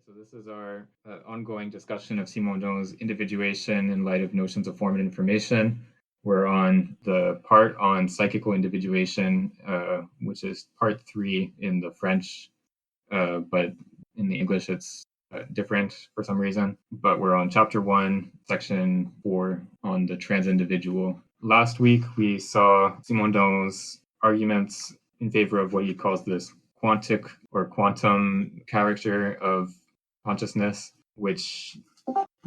So this is our ongoing discussion of Simondon's individuation in light of notions of form and information. We're on the part on psychical individuation, which is part 3 in the French, but in the English it's different for some reason. But we're on chapter 1, section 4 on the trans-individual. Last week we saw Simondon's arguments in favor of what he calls this quantic or quantum character of consciousness, which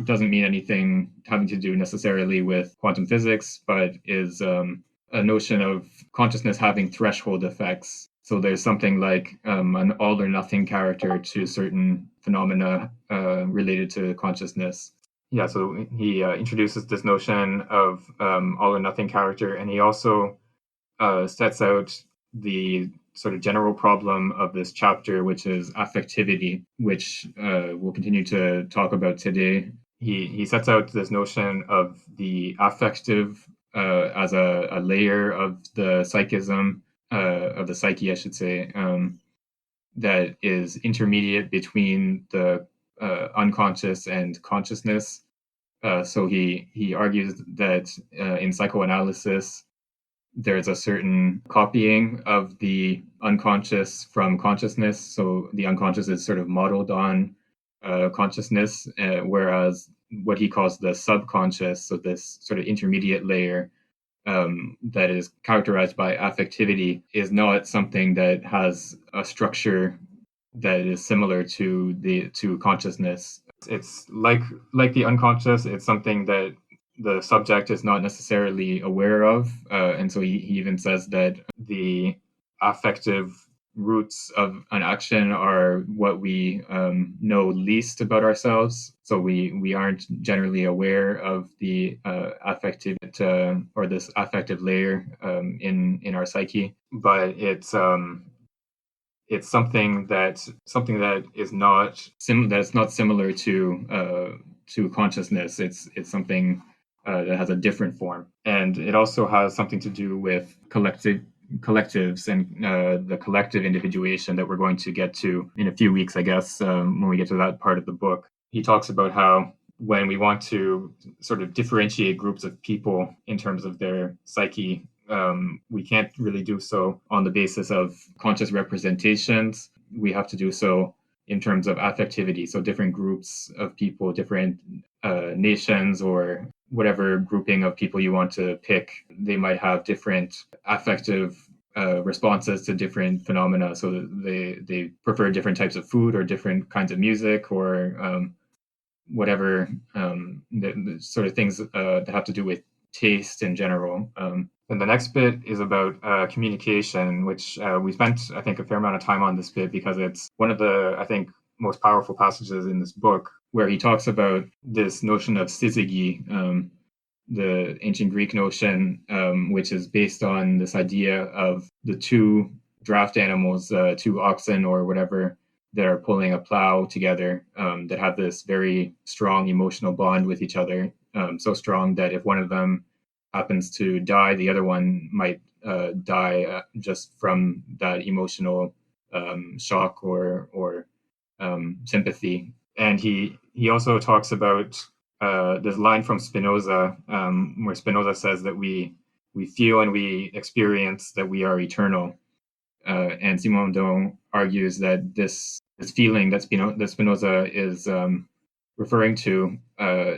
doesn't mean anything having to do necessarily with quantum physics, but is a notion of consciousness having threshold effects. So there's something like an all or nothing character to certain phenomena related to consciousness. Yeah, so he introduces this notion of all or nothing character, and he also sets out the sort of general problem of this chapter, which is affectivity, which we'll continue to talk about today. He sets out this notion of the affective as a layer of the psychism, of the psyche, I should say, that is intermediate between the unconscious and consciousness. So he argues that in psychoanalysis, there's a certain copying of the unconscious from consciousness. So the unconscious is sort of modeled on consciousness, whereas what he calls the subconscious, so this sort of intermediate layer that is characterized by affectivity, is not something that has a structure that is similar to consciousness. It's like the unconscious. It's something that the subject is not necessarily aware of. And so he even says that the affective roots of an action are what we know least about ourselves. So we aren't generally aware of the affective or this affective layer in our psyche, but it's something that is not that's not similar to consciousness. It's something that has a different form, and it also has something to do with collectives and the collective individuation that we're going to get to in a few weeks, I guess, when we get to that part of the book. He talks about how when we want to sort of differentiate groups of people in terms of their psyche, we can't really do so on the basis of conscious representations. We have to do so in terms of affectivity. So different groups of people, different nations, or whatever grouping of people you want to pick, they might have different affective responses to different phenomena. So they prefer different types of food or different kinds of music or whatever the sort of things that have to do with taste in general. And the next bit is about communication, which we spent, I think, a fair amount of time on this bit because it's one of the, I think, most powerful passages in this book, where he talks about this notion of syzygy, the ancient Greek notion, which is based on this idea of the two draft animals, two oxen or whatever, that are pulling a plow together, that have this very strong emotional bond with each other, so strong that if one of them happens to die, the other one might die just from that emotional shock or sympathy. And he also talks about this line from Spinoza, where Spinoza says that we feel and we experience that we are eternal. And Simondon argues that this feeling that Spinoza is referring to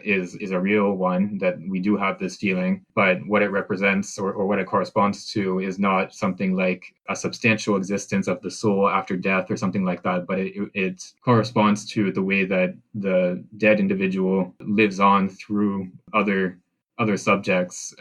is a real one, that we do have this feeling, but what it represents or what it corresponds to is not something like a substantial existence of the soul after death or something like that, but it corresponds to the way that the dead individual lives on through other subjects,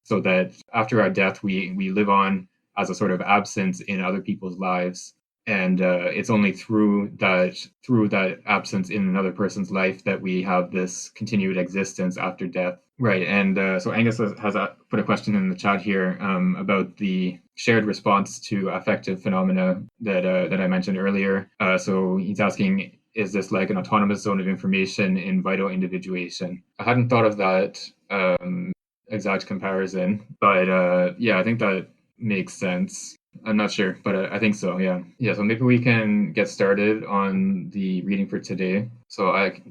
so that after our death we live on as a sort of absence in other people's lives. And it's only through that absence in another person's life that we have this continued existence after death. Right. And so Angus has put a question in the chat here about the shared response to affective phenomena that I mentioned earlier. So he's asking, is this like an autonomous zone of information in vital individuation? I hadn't thought of that exact comparison, but yeah, I think that makes sense. I'm not sure, but I think so. Yeah, yeah. So maybe we can get started on the reading for today. So I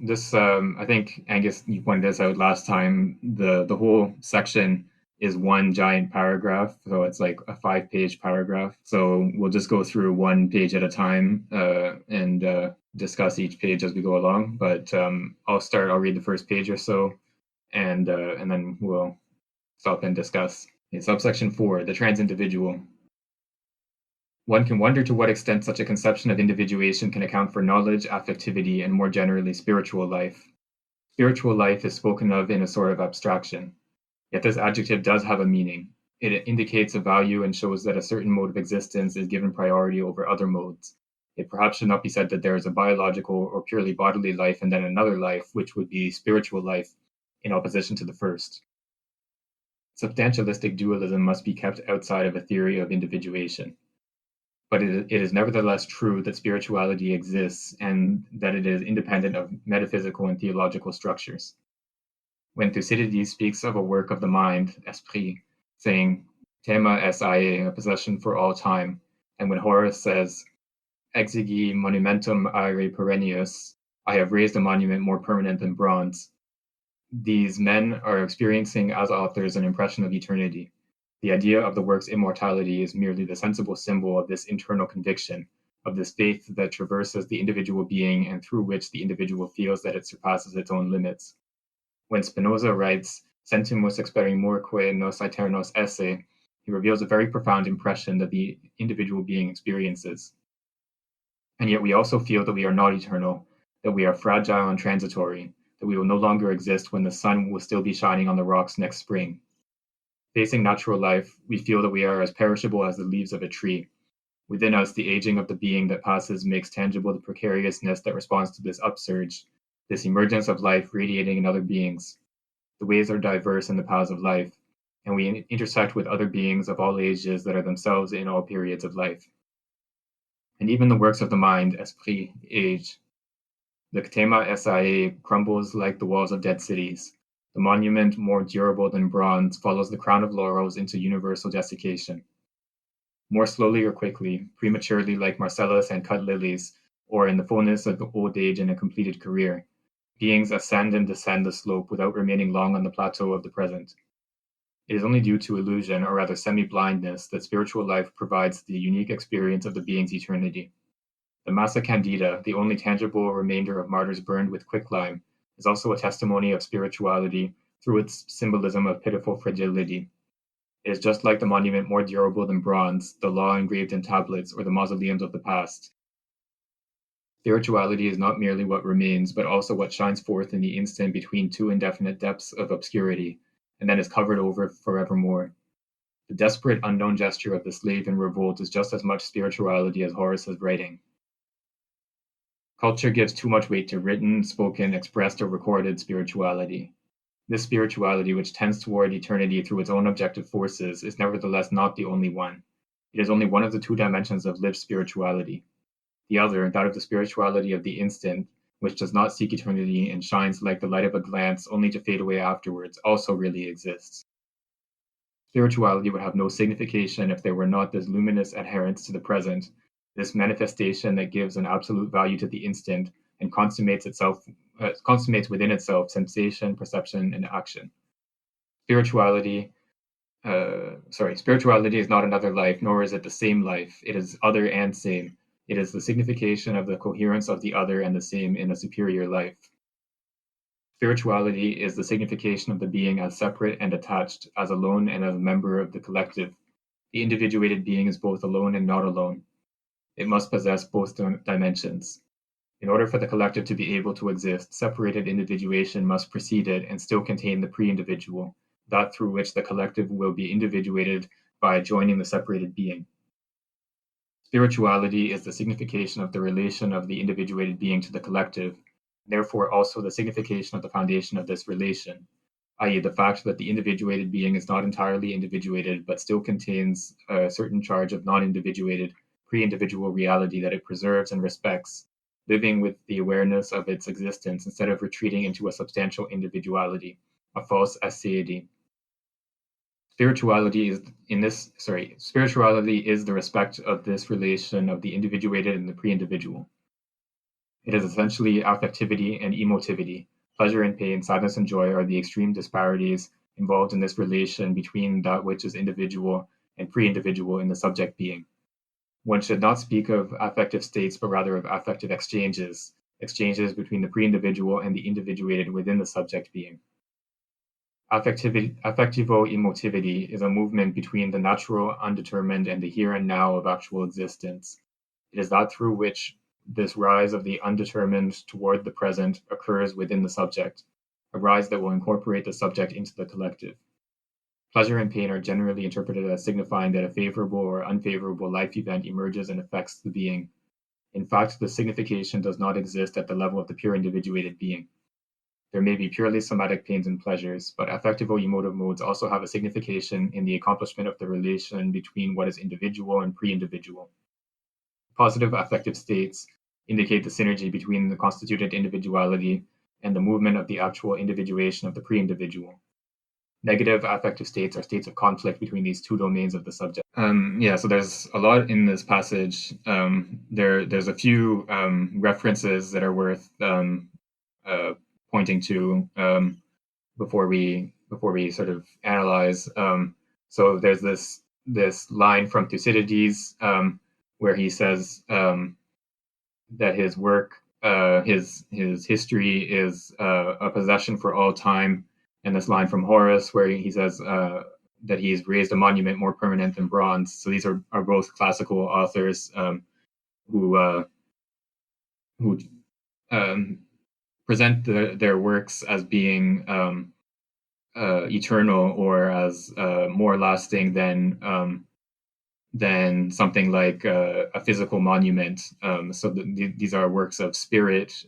think Angus, you pointed this out last time. The whole section is one giant paragraph, so it's like a 5-page paragraph. So we'll just go through one page at a time and discuss each page as we go along. But I'll start. I'll read the first page or so, and then we'll stop and discuss. In subsection 4, the trans individual. One can wonder to what extent such a conception of individuation can account for knowledge, affectivity, and more generally spiritual life. Spiritual life is spoken of in a sort of abstraction. Yet this adjective does have a meaning. It indicates a value and shows that a certain mode of existence is given priority over other modes. It perhaps should not be said that there is a biological or purely bodily life and then another life, which would be spiritual life, in opposition to the first. Substantialistic dualism must be kept outside of a theory of individuation. But it is nevertheless true that spirituality exists and that it is independent of metaphysical and theological structures. When Thucydides speaks of a work of the mind, esprit, saying thema es ae, a possession for all time, and when Horace says exigi monumentum aere perennius, I have raised a monument more permanent than bronze, these men are experiencing as authors an impression of eternity. The idea of the work's immortality is merely the sensible symbol of this internal conviction, of this faith that traverses the individual being and through which the individual feels that it surpasses its own limits. When Spinoza writes Sentimus experimurque nos aeternos esse, he reveals a very profound impression that the individual being experiences. And yet we also feel that we are not eternal, that we are fragile and transitory, that we will no longer exist when the sun will still be shining on the rocks next spring. Facing natural life, we feel that we are as perishable as the leaves of a tree. Within us, the aging of the being that passes makes tangible the precariousness that responds to this upsurge, this emergence of life radiating in other beings. The ways are diverse in the paths of life, and we intersect with other beings of all ages that are themselves in all periods of life. And even the works of the mind, esprit, age. The thema SIA crumbles like the walls of dead cities. The monument, more durable than bronze, follows the crown of laurels into universal desiccation. More slowly or quickly, prematurely like Marcellus and cut lilies, or in the fullness of the old age and a completed career, beings ascend and descend the slope without remaining long on the plateau of the present. It is only due to illusion, or rather semi-blindness, that spiritual life provides the unique experience of the being's eternity. The Massa Candida, the only tangible remainder of martyrs burned with quicklime, is also a testimony of spirituality through its symbolism of pitiful fragility. It is just like the monument more durable than bronze, the law engraved in tablets, or the mausoleums of the past. Spirituality is not merely what remains, but also what shines forth in the instant between two indefinite depths of obscurity, and then is covered over forevermore. The desperate, unknown gesture of the slave in revolt is just as much spirituality as Horace's writing. Culture gives too much weight to written, spoken, expressed, or recorded spirituality. This spirituality, which tends toward eternity through its own objective forces, is nevertheless not the only one. It is only one of the two dimensions of lived spirituality. The other, that of the spirituality of the instant, which does not seek eternity and shines like the light of a glance only to fade away afterwards, also really exists. Spirituality would have no signification if there were not this luminous adherence to the present, this manifestation that gives an absolute value to the instant and consummates within itself sensation, perception, and action. Spirituality is not another life, nor is it the same life. It is other and same. It is the signification of the coherence of the other and the same in a superior life. Spirituality is the signification of the being as separate and attached, as alone and as a member of the collective. The individuated being is both alone and not alone. It must possess both dimensions. In order for the collective to be able to exist, separated individuation must precede it and still contain the pre-individual, that through which the collective will be individuated by joining the separated being. Spirituality is the signification of the relation of the individuated being to the collective, therefore also the signification of the foundation of this relation, i.e., the fact that the individuated being is not entirely individuated but still contains a certain charge of non-individuated pre-individual reality that it preserves and respects, living with the awareness of its existence instead of retreating into a substantial individuality, a false aseity. Spirituality is the respect of this relation of the individuated and the pre-individual. It is essentially affectivity and emotivity. Pleasure and pain, sadness and joy are the extreme disparities involved in this relation between that which is individual and pre-individual in the subject being. One should not speak of affective states, but rather of affective exchanges, exchanges between the pre-individual and the individuated within the subject being. Affectivo-emotivity is a movement between the natural, undetermined, and the here and now of actual existence. It is that through which this rise of the undetermined toward the present occurs within the subject, a rise that will incorporate the subject into the collective. Pleasure and pain are generally interpreted as signifying that a favorable or unfavorable life event emerges and affects the being. In fact, the signification does not exist at the level of the pure individuated being. There may be purely somatic pains and pleasures, but affectivo-emotive modes also have a signification in the accomplishment of the relation between what is individual and pre-individual. Positive affective states indicate the synergy between the constituted individuality and the movement of the actual individuation of the pre-individual. Negative affective states are states of conflict between these two domains of the subject. So there's a lot in this passage. There's a few references that are worth pointing to before we sort of analyze. So there's this line from Thucydides where he says that his work, his history is a possession for all time, and this line from Horace where he says that he's raised a monument more permanent than bronze. So these are both classical authors who present their works as being eternal or as more lasting than something like a physical monument. So these are works of spirit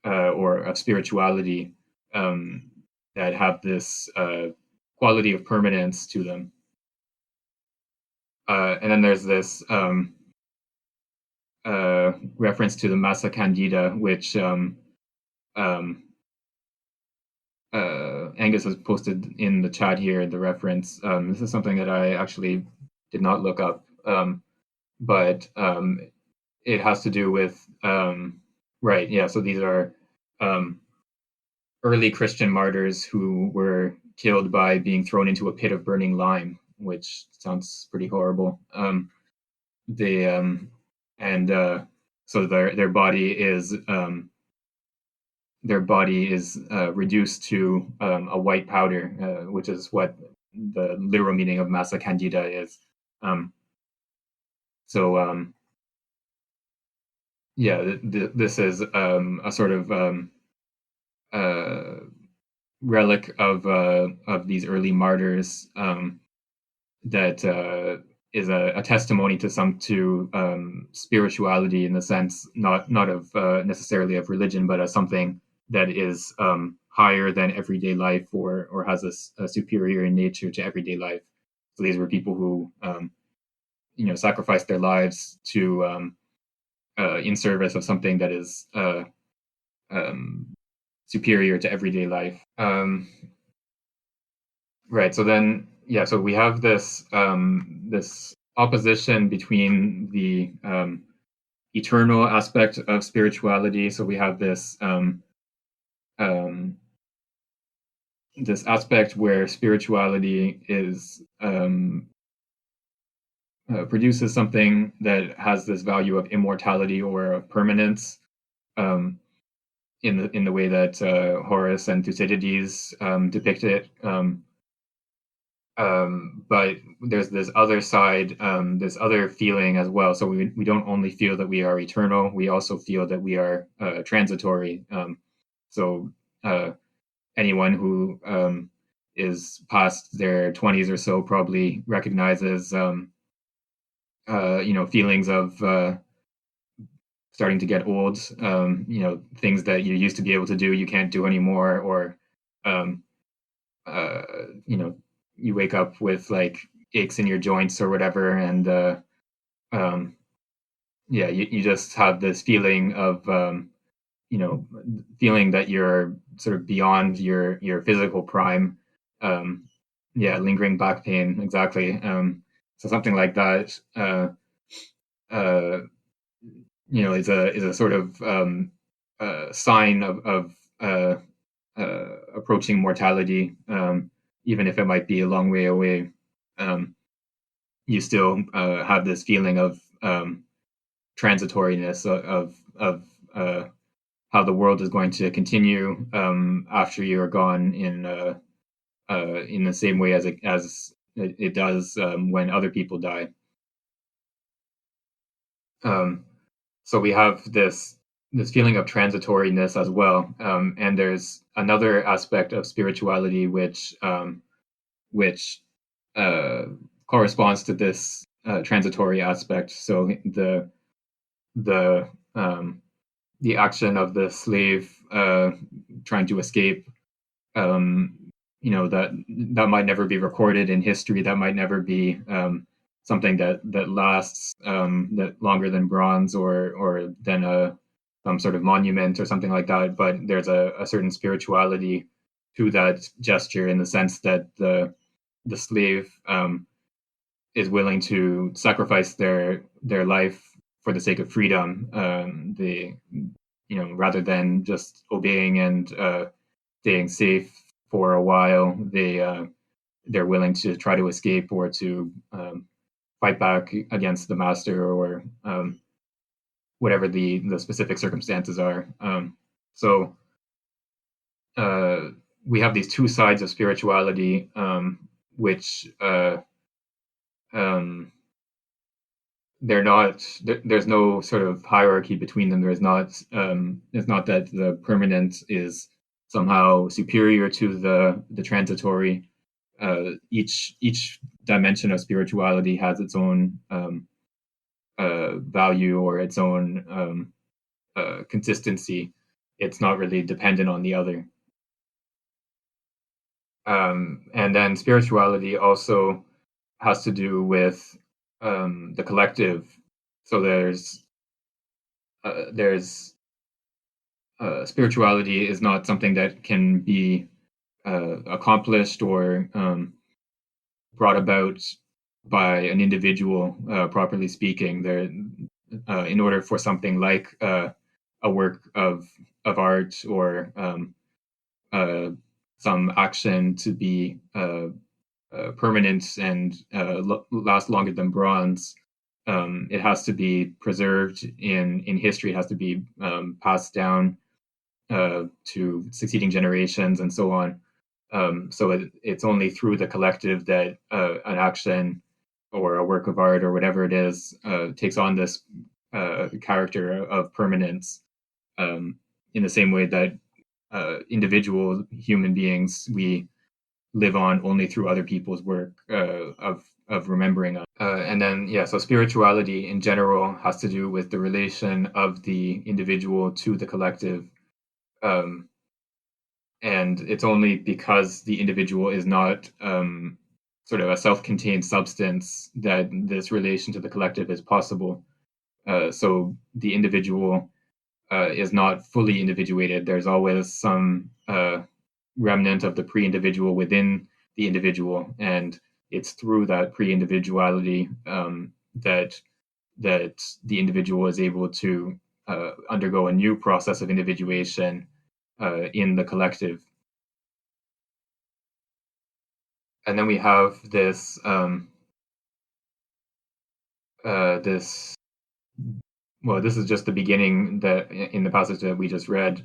or of spirituality that have this quality of permanence to them. And then there's this reference to the Massa Candida, which Angus has posted in the chat here, the reference. This is something that I actually did not look up, but it has to do with, right, yeah, so these are early Christian martyrs who were killed by being thrown into a pit of burning lime, which sounds pretty horrible. So their body is reduced to a white powder, which is what the literal meaning of Massa Candida is. This is a sort of relic of these early martyrs that is a testimony to spirituality in the sense not of necessarily of religion, but as something that is higher than everyday life or has a superior nature to everyday life. So these were people who sacrificed their lives to in service of something that is superior to everyday life. Right. So then, so we have this this opposition between the eternal aspect of spirituality. So we have this this aspect where spirituality is produces something that has this value of immortality or of permanence, in the way that Horace and Thucydides depict it. But there's this other side, this other feeling as well. So we don't only feel that we are eternal, we also feel that we are transitory. So anyone who is past their 20s or so probably recognizes, feelings of starting to get old. Things that you used to be able to do, you can't do anymore, or you wake up with like aches in your joints or whatever, and you just have this feeling of feeling that you're sort of beyond your physical prime, yeah, lingering back pain, exactly. So something like that, uh, is a sort of sign of uh, approaching mortality, even if it might be a long way away. Um, you still have this feeling of transitoriness of how the world is going to continue after you are gone in the same way as it does when other people die. Um, so we have this feeling of transitoriness as well, and there's another aspect of spirituality which uh, corresponds to this transitory aspect. So the um, the action of the slave trying to escape, um, that might never be recorded in history. That might never be something that lasts that longer than bronze or than a some sort of monument or something like that. But there's a certain spirituality to that gesture in the sense that the slave is willing to sacrifice their life for the sake of freedom. Rather than just obeying and staying safe for a while, they're willing to try to escape or to fight back against the master or whatever the specific circumstances are. So uh, we have these two sides of spirituality, which um, they're not. There's no sort of hierarchy between them. There's not. It's not that the permanent is somehow superior to the transitory. Each dimension of spirituality has its own value or its own consistency. It's not really dependent on the other. And then spirituality also has to do with the collective. So there's spirituality is not something that can be accomplished or brought about by an individual, properly speaking. In order for something like a work of art or uh, some action to be permanent and last longer than bronze, it has to be preserved in history. It has to be passed down to succeeding generations and so on. It's only through the collective that an action or a work of art or whatever it is takes on this character of permanence. In the same way that individual human beings, we live on only through other people's work of remembering us. And then, yeah, so spirituality in general has to do with the relation of the individual to the collective. Um, and it's only because the individual is not sort of a self-contained substance that this relation to the collective is possible. So the individual is not fully individuated. There's always some remnant of the pre-individual within the individual, and it's through that pre-individuality that the individual is able to undergo a new process of individuation in the collective. And then we have this. Well, this is just the beginning that in the passage that we just read.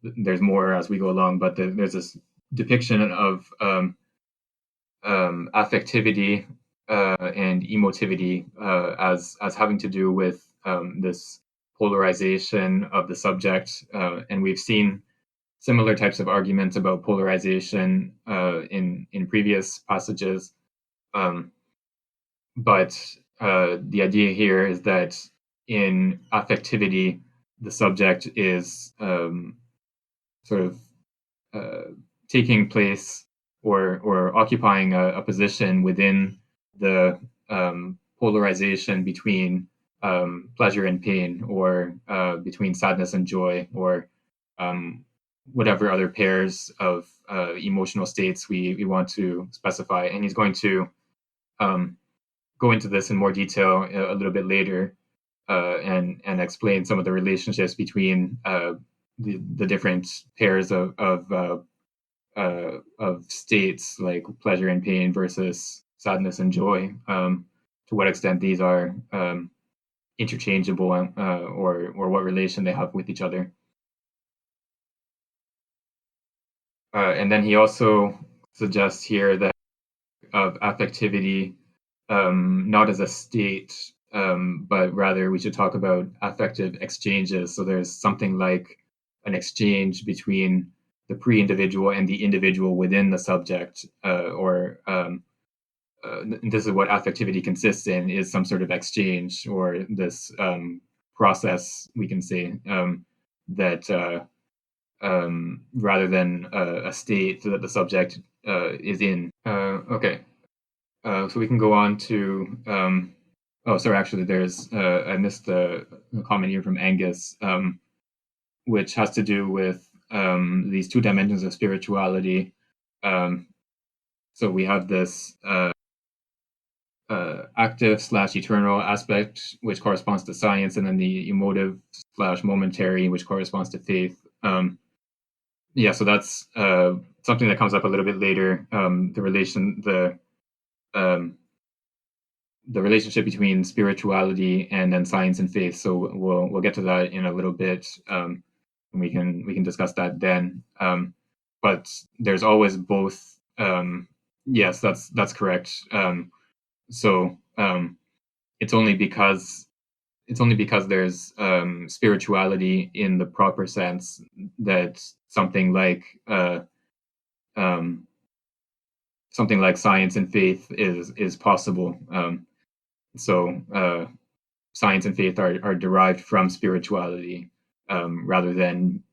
There's more as we go along, but there's this depiction of affectivity and emotivity as having to do with this polarization of the subject, and we've seen similar types of arguments about polarization in previous passages. Um, but the idea here is that in affectivity, the subject is sort of uh, taking place or occupying a position within the polarization between pleasure and pain, or between sadness and joy, or um, whatever other pairs of emotional states we want to specify. And he's going to go into this in more detail a little bit later, and explain some of the relationships between the different pairs of states, like pleasure and pain versus sadness and joy. To what extent these are interchangeable, or what relation they have with each other. And then he also suggests here that of affectivity, not as a state, but rather we should talk about affective exchanges. So there's something like an exchange between the pre-individual and the individual within the subject, or this is what affectivity consists in, is some sort of exchange, or this process, we can say, that rather than a state that the subject is in. Okay, so we can go on to. Oh, sorry. Actually, there's I missed the comment here from Angus, which has to do with these two dimensions of spirituality. So we have this active/eternal aspect, which corresponds to science, and then the emotive/momentary, which corresponds to faith. Yeah, so that's something that comes up a little bit later. The relationship between spirituality and then science and faith. So we'll get to that in a little bit, and we can discuss that then. But there's always both. Yes, that's correct. So it's only because there's spirituality in the proper sense that something like science and faith is possible. So science and faith are derived from spirituality, rather than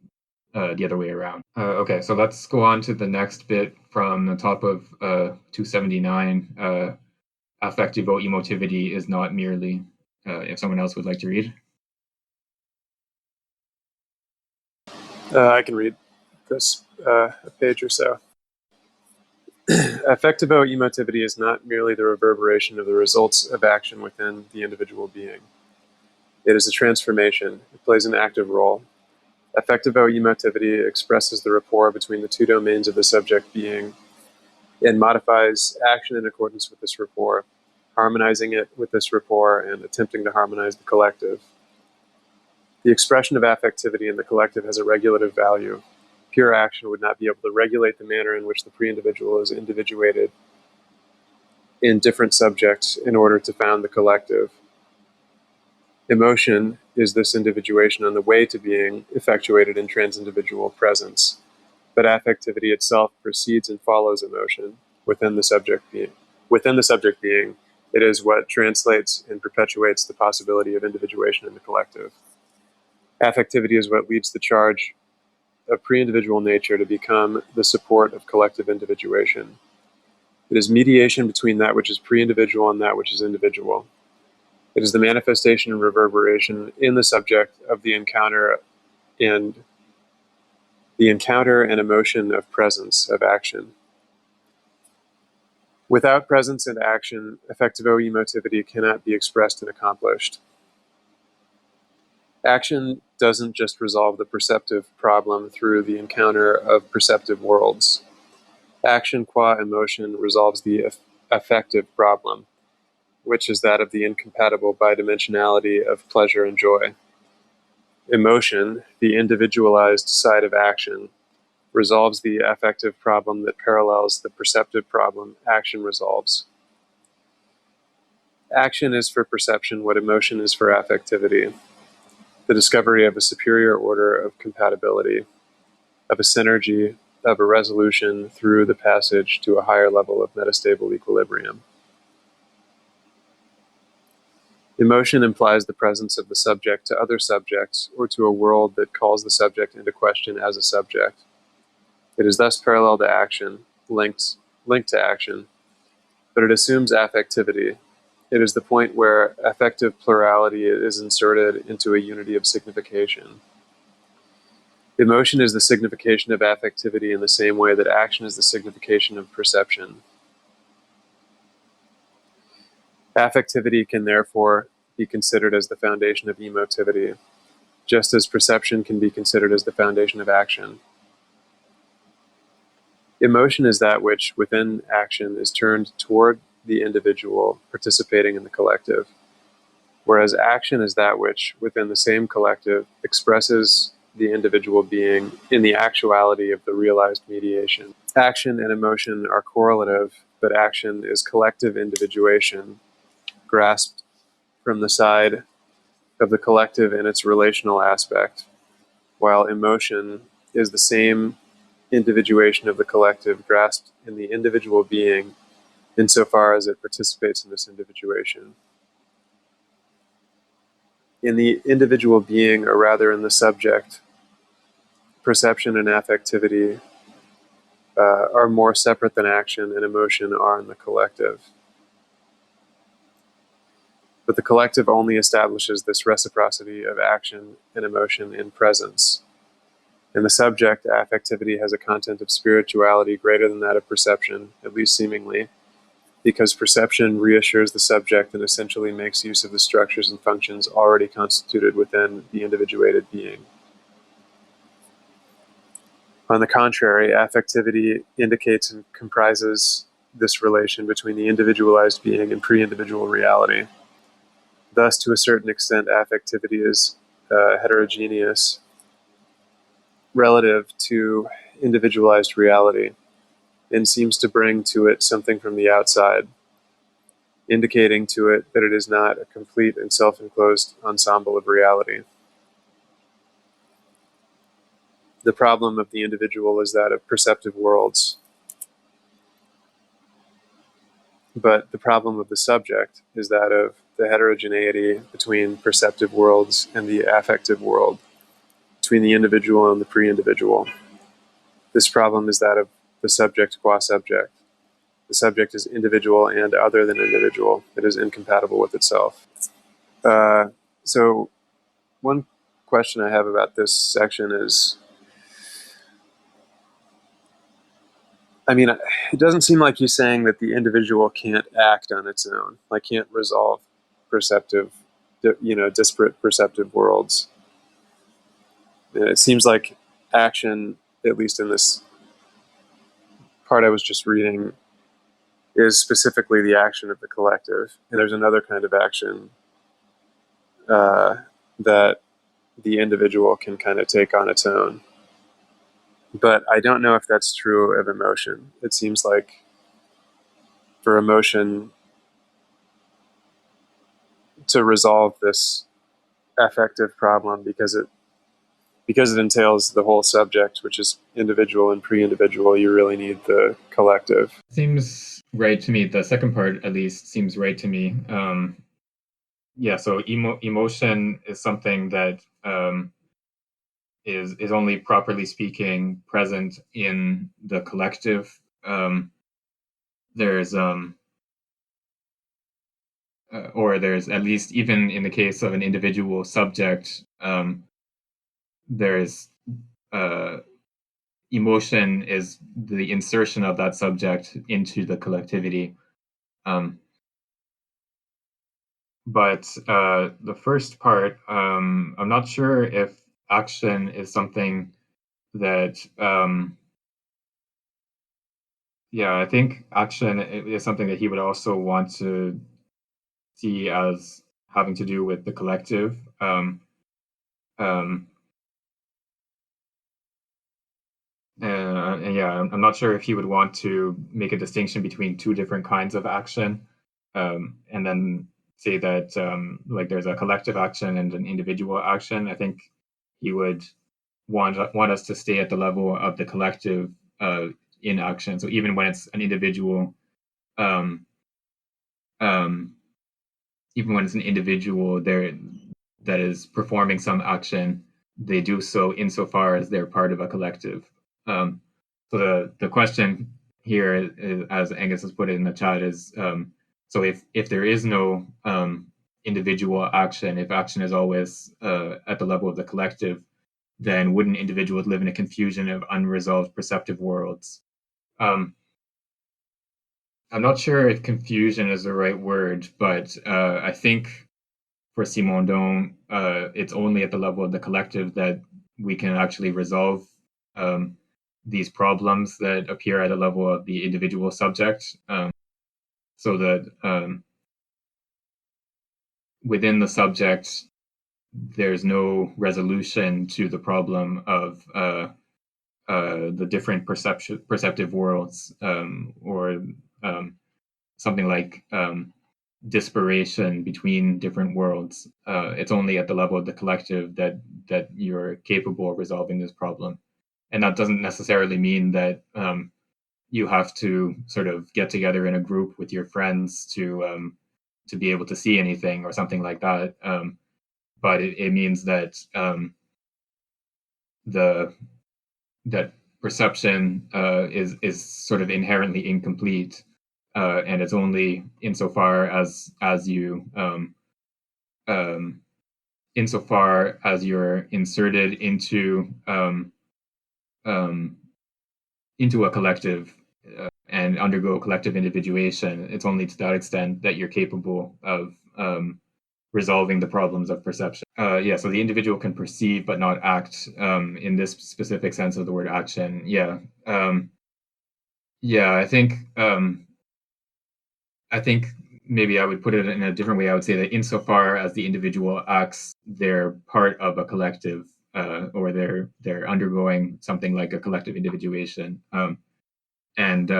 the other way around. Okay, so let's go on to the next bit from the top of 279. Affective emotivity is not merely. If someone else would like to read. I can read this a page or so. Affectivo emotivity is not merely the reverberation of the results of action within the individual being. It is a transformation. It plays an active role. Affectivo emotivity expresses the rapport between the two domains of the subject being and modifies action in accordance with this rapport, harmonizing it with this rapport and attempting to harmonize the collective. The expression of affectivity in the collective has a regulative value. Pure action would not be able to regulate the manner in which the pre-individual is individuated in different subjects in order to found the collective. Emotion is this individuation on the way to being effectuated in trans-individual presence, but affectivity itself precedes and follows emotion within the subject being. Within the subject being, it is what translates and perpetuates the possibility of individuation in the collective. Affectivity is what leads the charge of pre-individual nature to become the support of collective individuation. It is mediation between that which is pre-individual and that which is individual. It is the manifestation and reverberation in the subject of the encounter and emotion of presence, of action. Without presence and action, affectivo emotivity cannot be expressed and accomplished. Action doesn't just resolve the perceptive problem through the encounter of perceptive worlds. Action qua emotion resolves the affective problem, which is that of the incompatible bidimensionality of pleasure and joy. Emotion, the individualized side of action, resolves the affective problem that parallels the perceptive problem action resolves. Action is for perception what emotion is for affectivity. The discovery of a superior order of compatibility, of a synergy, of a resolution through the passage to a higher level of metastable equilibrium. Emotion implies the presence of the subject to other subjects or to a world that calls the subject into question as a subject. It is thus parallel to action, linked to action, but it assumes affectivity. It is the point where affective plurality is inserted into a unity of signification. Emotion is the signification of affectivity in the same way that action is the signification of perception. Affectivity can therefore be considered as the foundation of emotivity, just as perception can be considered as the foundation of action. Emotion is that which, within action, is turned toward the individual participating in the collective, whereas action is that which, within the same collective, expresses the individual being in the actuality of the realized mediation. Action and emotion are correlative, but action is collective individuation, grasped from the side of the collective in its relational aspect, while emotion is the same individuation of the collective grasped in the individual being insofar as it participates in this individuation. In the individual being, or rather in the subject, perception and affectivity are more separate than action and emotion are in the collective. But the collective only establishes this reciprocity of action and emotion in presence. In the subject, affectivity has a content of spirituality greater than that of perception, at least seemingly, because perception reassures the subject and essentially makes use of the structures and functions already constituted within the individuated being. On the contrary, affectivity indicates and comprises this relation between the individualized being and pre-individual reality. Thus, to a certain extent, affectivity is heterogeneous relative to individualized reality and seems to bring to it something from the outside, indicating to it that it is not a complete and self-enclosed ensemble of reality. The problem of the individual is that of perceptive worlds, but the problem of the subject is that of the heterogeneity between perceptive worlds and the affective world, between the individual and the pre-individual. This problem is that of the subject qua subject. The subject is individual and other than individual. It is incompatible with itself. So one question I have about this section is, it doesn't seem like you're saying that the individual can't act on its own, like can't resolve disparate perceptive worlds. And it seems like action, at least in this part I was just reading, is specifically the action of the collective. And there's another kind of action that the individual can kind of take on its own. But I don't know if that's true of emotion. It seems like for emotion to resolve this affective problem, because it entails the whole subject, which is individual and pre-individual, you really need the collective. Seems right to me. The second part, at least, seems right to me. So emotion is something that is only properly speaking present in the collective. There's or there's, at least even in the case of an individual subject, there's emotion is the insertion of that subject into the collectivity. But the first part, I'm not sure if action is something that, I think action is something that he would also want to see as having to do with the collective. I'm not sure if he would want to make a distinction between two different kinds of action, and then say that like there's a collective action and an individual action. I think he would want us to stay at the level of the collective in action. So even when it's an individual, um, even when it's an individual there that is performing some action, they do so insofar as they're part of a collective. So the question here is, as Angus has put it in the chat, is so if there is no individual action, if action is always at the level of the collective, then wouldn't individuals live in a confusion of unresolved perceptive worlds? Um, I'm not sure if confusion is the right word, but I think for Simondon, it's only at the level of the collective that we can actually resolve um, these problems that appear at a level of the individual subject. So that within the subject, there's no resolution to the problem of the different perceptive worlds, or something like disparation between different worlds. It's only at the level of the collective that you're capable of resolving this problem, and that doesn't necessarily mean that you have to sort of get together in a group with your friends to be able to see anything or something like that. But it means that the that perception is sort of inherently incomplete, and it's only um, insofar as you're inserted um, into a collective and undergo collective individuation. It's only to that extent that you're capable of resolving the problems of perception. Yeah, so the individual can perceive but not act, in this specific sense of the word action. Yeah, yeah. I think maybe I would put it in a different way. I would say that insofar as the individual acts, they're part of a collective, or they're undergoing something like a collective individuation. And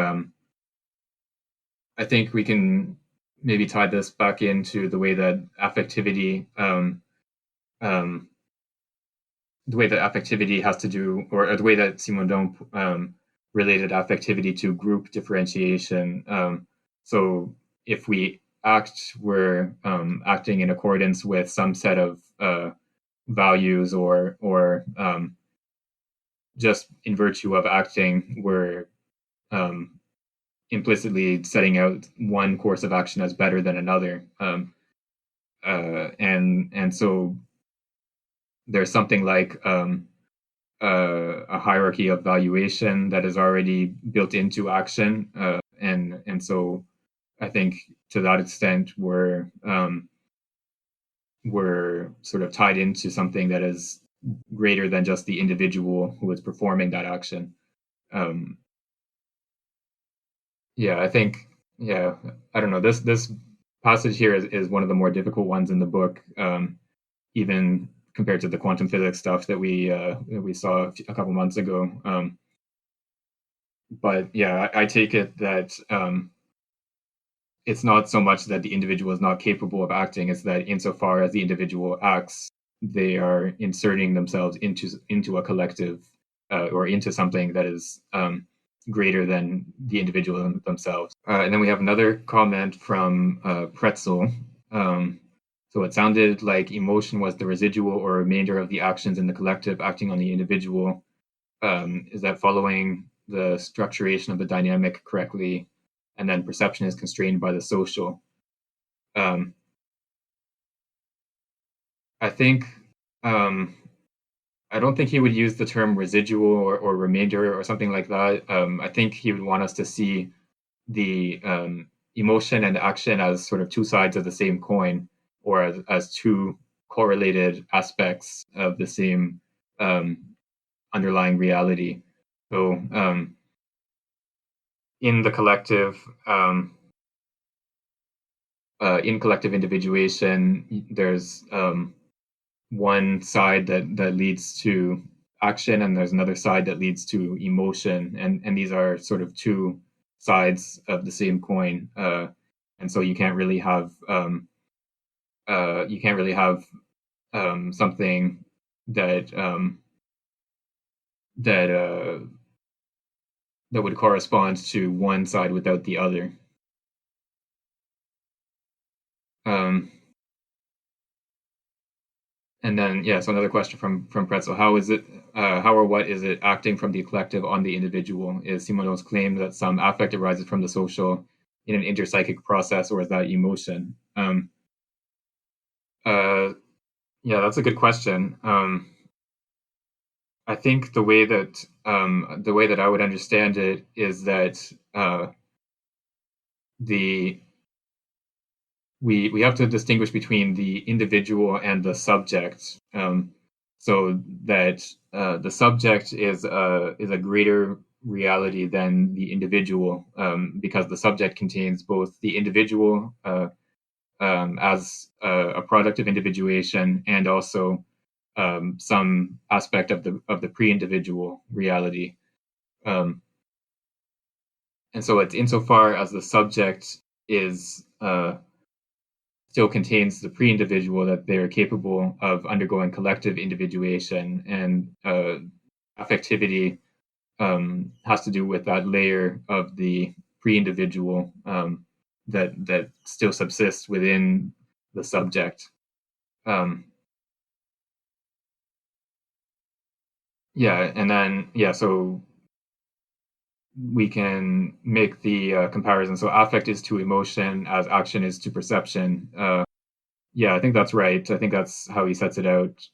I think we can maybe tie this back into the way that affectivity, um, the way that affectivity has to do, or the way that Simondon related affectivity to group differentiation. So if we act, we're acting in accordance with some set of values, or just in virtue of acting, we're um, implicitly setting out one course of action as better than another. And so there's something like a hierarchy of valuation that is already built into action, and so I think to that extent we're sort of tied into something that is greater than just the individual who is performing that action. Um, yeah, I think, yeah, I don't know. This passage here is one of the more difficult ones in the book, even compared to the quantum physics stuff that we saw a couple months ago. But yeah, I take it that it's not so much that the individual is not capable of acting; it's that insofar as the individual acts, they are inserting themselves into a collective, or into something that is greater than the individual themselves. And then we have another comment from Pretzel. Um, so it sounded like emotion was the residual or remainder of the actions in the collective acting on the individual. Is that following the structuration of the dynamic correctly? And then perception is constrained by the social. Um, I think um, I don't think he would use the term residual or remainder or something like that. I think he would want us to see the emotion and action as sort of two sides of the same coin, or as two correlated aspects of the same um, underlying reality. So in the collective, in collective individuation, there's one side that leads to action, and there's another side that leads to emotion, and these are sort of two sides of the same coin. And so you can't really have something that that that would correspond to one side without the other. Um, And then, yeah, so another question from Pretzel: how or what is it acting from the collective on the individual? Is Simondon's claim that some affect arises from the social in an interpsychic process, or is that emotion? Uh, yeah, that's a good question. I think the way that I would understand it is that the we have to distinguish between the individual and the subject, so that the subject is a greater reality than the individual, because the subject contains both the individual as a product of individuation and also some aspect of the pre-individual reality. Um, and so it's insofar as the subject is still contains the pre-individual that they're capable of undergoing collective individuation, and affectivity has to do with that layer of the pre-individual that still subsists within the subject. Um, yeah, and then so we can make the comparison. So affect is to emotion as action is to perception. Yeah, I think that's right. I think that's how he sets it out.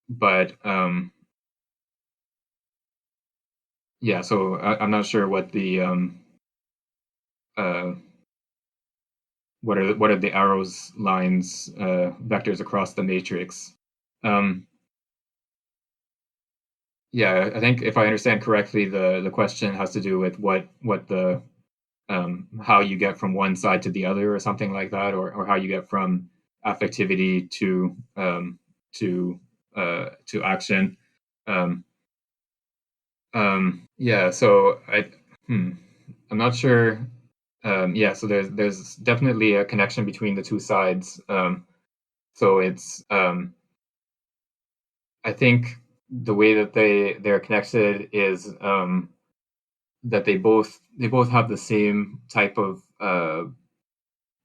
But yeah, so I'm not sure what the uh, what are the arrows lines vectors across the matrix. Um, yeah, I think if I understand correctly, the question has to do with what the how you get from one side to the other or something like that, or how you get from affectivity to to action. Um, yeah, so hmm, I'm not sure. Yeah, so there's definitely a connection between the two sides. So it's I think the way that they're connected is that they both have the same type of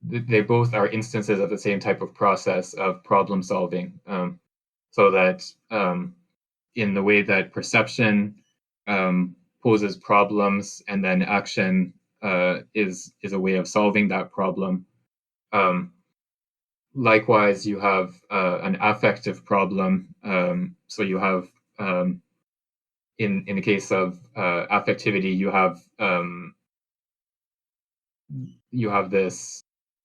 they both are instances of the same type of process of problem solving. So that in the way that perception poses problems, and then action is a way of solving that problem. Um, Likewise, you have an affective problem. So you have in the case of affectivity, you have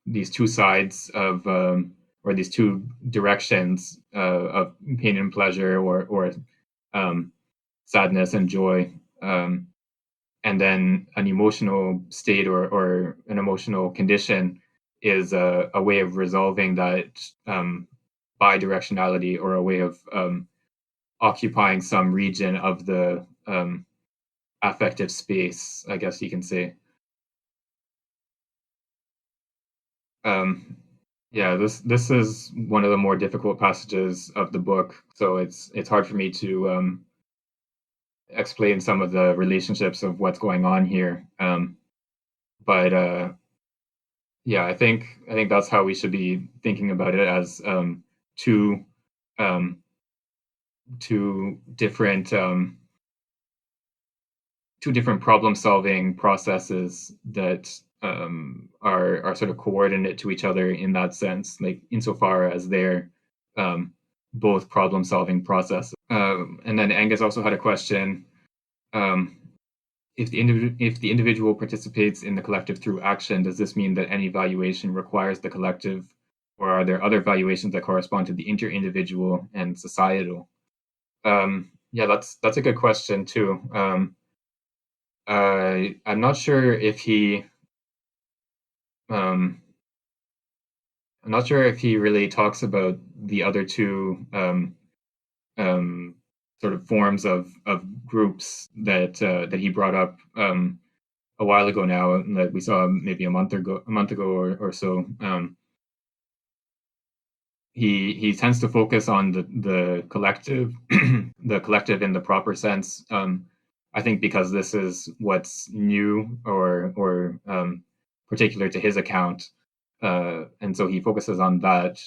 these two sides of or these two directions of pain and pleasure, or um, sadness and joy, and then an emotional state, or an emotional condition is a way of resolving that bidirectionality, or a way of occupying some region of the affective space, I guess you can say. Um, yeah, this is one of the more difficult passages of the book, so it's hard for me to explain some of the relationships of what's going on here. But yeah, I think that's how we should be thinking about it, as two um, different two different problem solving processes that are sort of coordinate to each other in that sense, like insofar as they're um, both problem solving processes. And then Angus also had a question. Um, if the individual participates in the collective through action, does this mean that any valuation requires the collective, or are there other valuations that correspond to the inter-individual and societal? Yeah, that's a good question too. I'm not sure if um, I'm not sure if he really talks about the other two um, sort of forms of groups that he brought up a while ago now, that we saw maybe a month ago or so. He tends to focus on the collective, the collective in the proper sense. I think because this is what's new, or particular to his account, and so he focuses on that.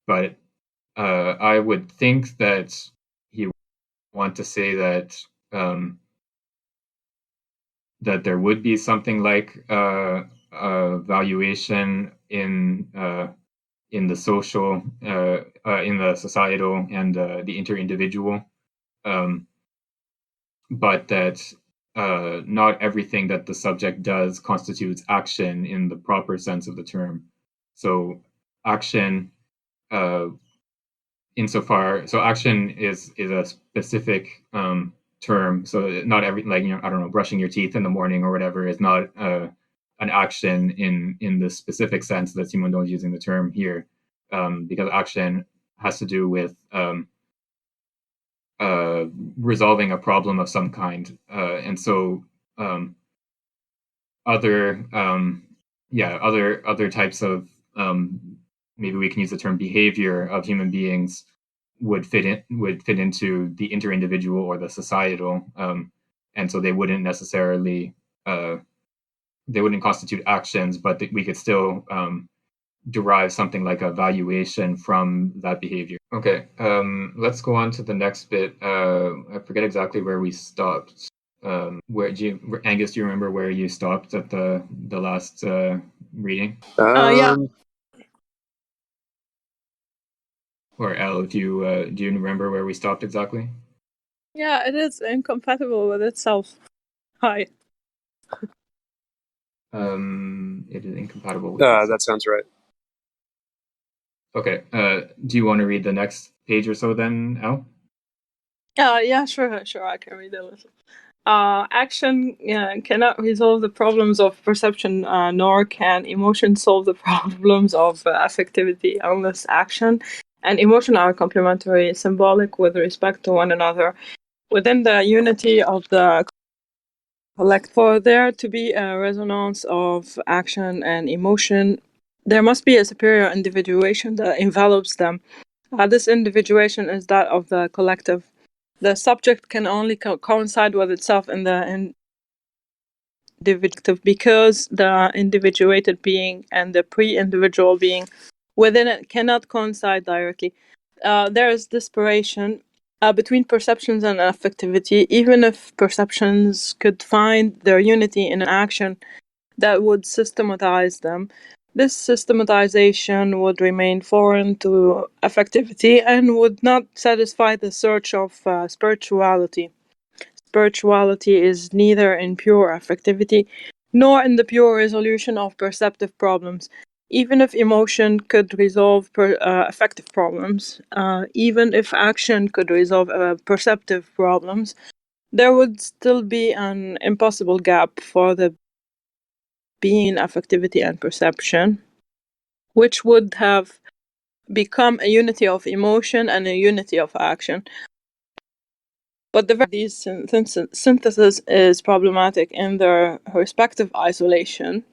But I would think that he would want to say that that there would be something like a valuation in the social, in the societal, and the interindividual, but that not everything that the subject does constitutes action in the proper sense of the term. So action, so action is a specific term. So not every, like, I don't know, brushing your teeth in the morning or whatever is not an action in the specific sense that Simondon is using the term here, because action has to do with resolving a problem of some kind, and so other other types of, maybe we can use the term behavior of human beings would fit into the interindividual or the societal, and so they wouldn't necessarily they wouldn't constitute actions, but we could still derive something like a valuation from that behavior. Okay, let's go on to the next bit. I forget exactly where we stopped. Angus, do you remember where you stopped at the last reading? Yeah. Or Elle, do you remember where we stopped exactly? Yeah, it is incompatible with itself. Hi. It is incompatible with itself. That sounds right. Okay. Do you want to read the next page or so then, Elle? Yeah, sure, I can read a little. Action cannot resolve the problems of perception, nor can emotion solve the problems of affectivity, unless action and emotion are complementary, symbolic with respect to one another. Within the unity of the collect, for there to be a resonance of action and emotion, there must be a superior individuation that envelops them. This individuation is that of the collective. The subject can only coincide with itself in the individual, because the individuated being and the pre-individual being within it cannot coincide directly. There is disparation between perceptions and affectivity, even if perceptions could find their unity in an action that would systematize them. This systematization would remain foreign to affectivity and would not satisfy the search of spirituality. Spirituality is neither in pure affectivity nor in the pure resolution of perceptive problems. Even if emotion could resolve affective problems, even if action could resolve perceptive problems, there would still be an impossible gap for the being affectivity and perception, which would have become a unity of emotion and a unity of action. But these synthesis is problematic in their respective isolation.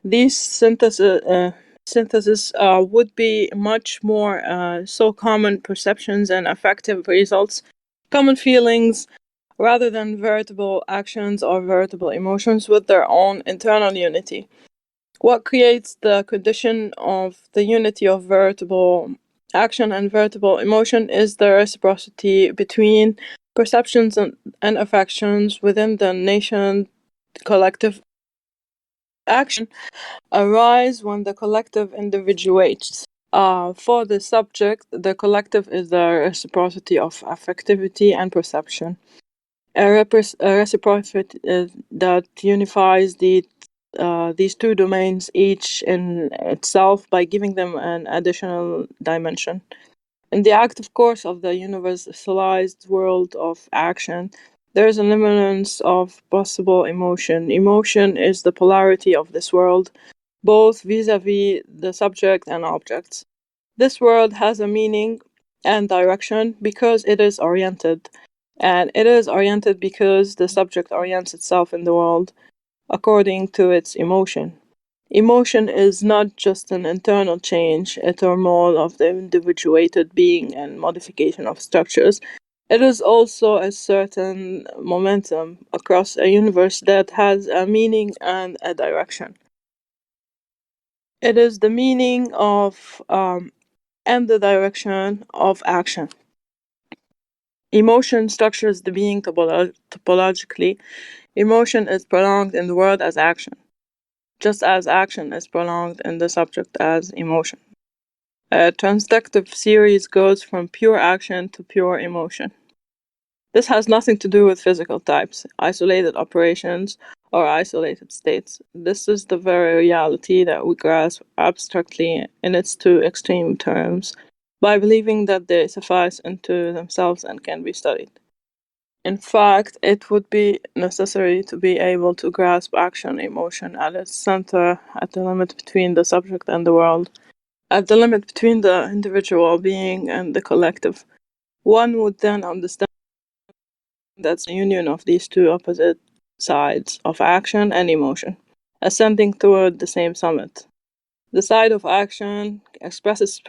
These synthesis would be much more so common perceptions and affective results, common feelings, rather than veritable actions or veritable emotions with their own internal unity. What creates the condition of the unity of veritable action and veritable emotion is the reciprocity between perceptions and affections within the nation. Collective action arise when the collective individuates. For the subject, the collective is the reciprocity of affectivity and perception. A reciprocity that unifies these two domains, each in itself, by giving them an additional dimension. In the active course of the universalized world of action, there is an immanence of possible emotion. Emotion is the polarity of this world, both vis-a-vis the subject and objects. This world has a meaning and direction because it is oriented, and it is oriented because the subject orients itself in the world according to its emotion. Emotion is not just an internal change, a turmoil of the individuated being and modification of structures. It is also a certain momentum across a universe that has a meaning and a direction. It is the meaning of and the direction of action. Emotion structures the being topologically. Emotion is prolonged in the world as action, just as action is prolonged in the subject as emotion. a transductive series goes from pure action to pure emotion. This has nothing to do with physical types, isolated operations, or isolated states. This is the very reality that we grasp abstractly in its two extreme terms, by believing that they suffice unto themselves and can be studied. In fact, it would be necessary to be able to grasp action emotion at its center, at the limit between the subject and the world, at the limit between the individual being and the collective. One would then understand that's the union of these two opposite sides of action and emotion, ascending toward the same summit. The side of action expresses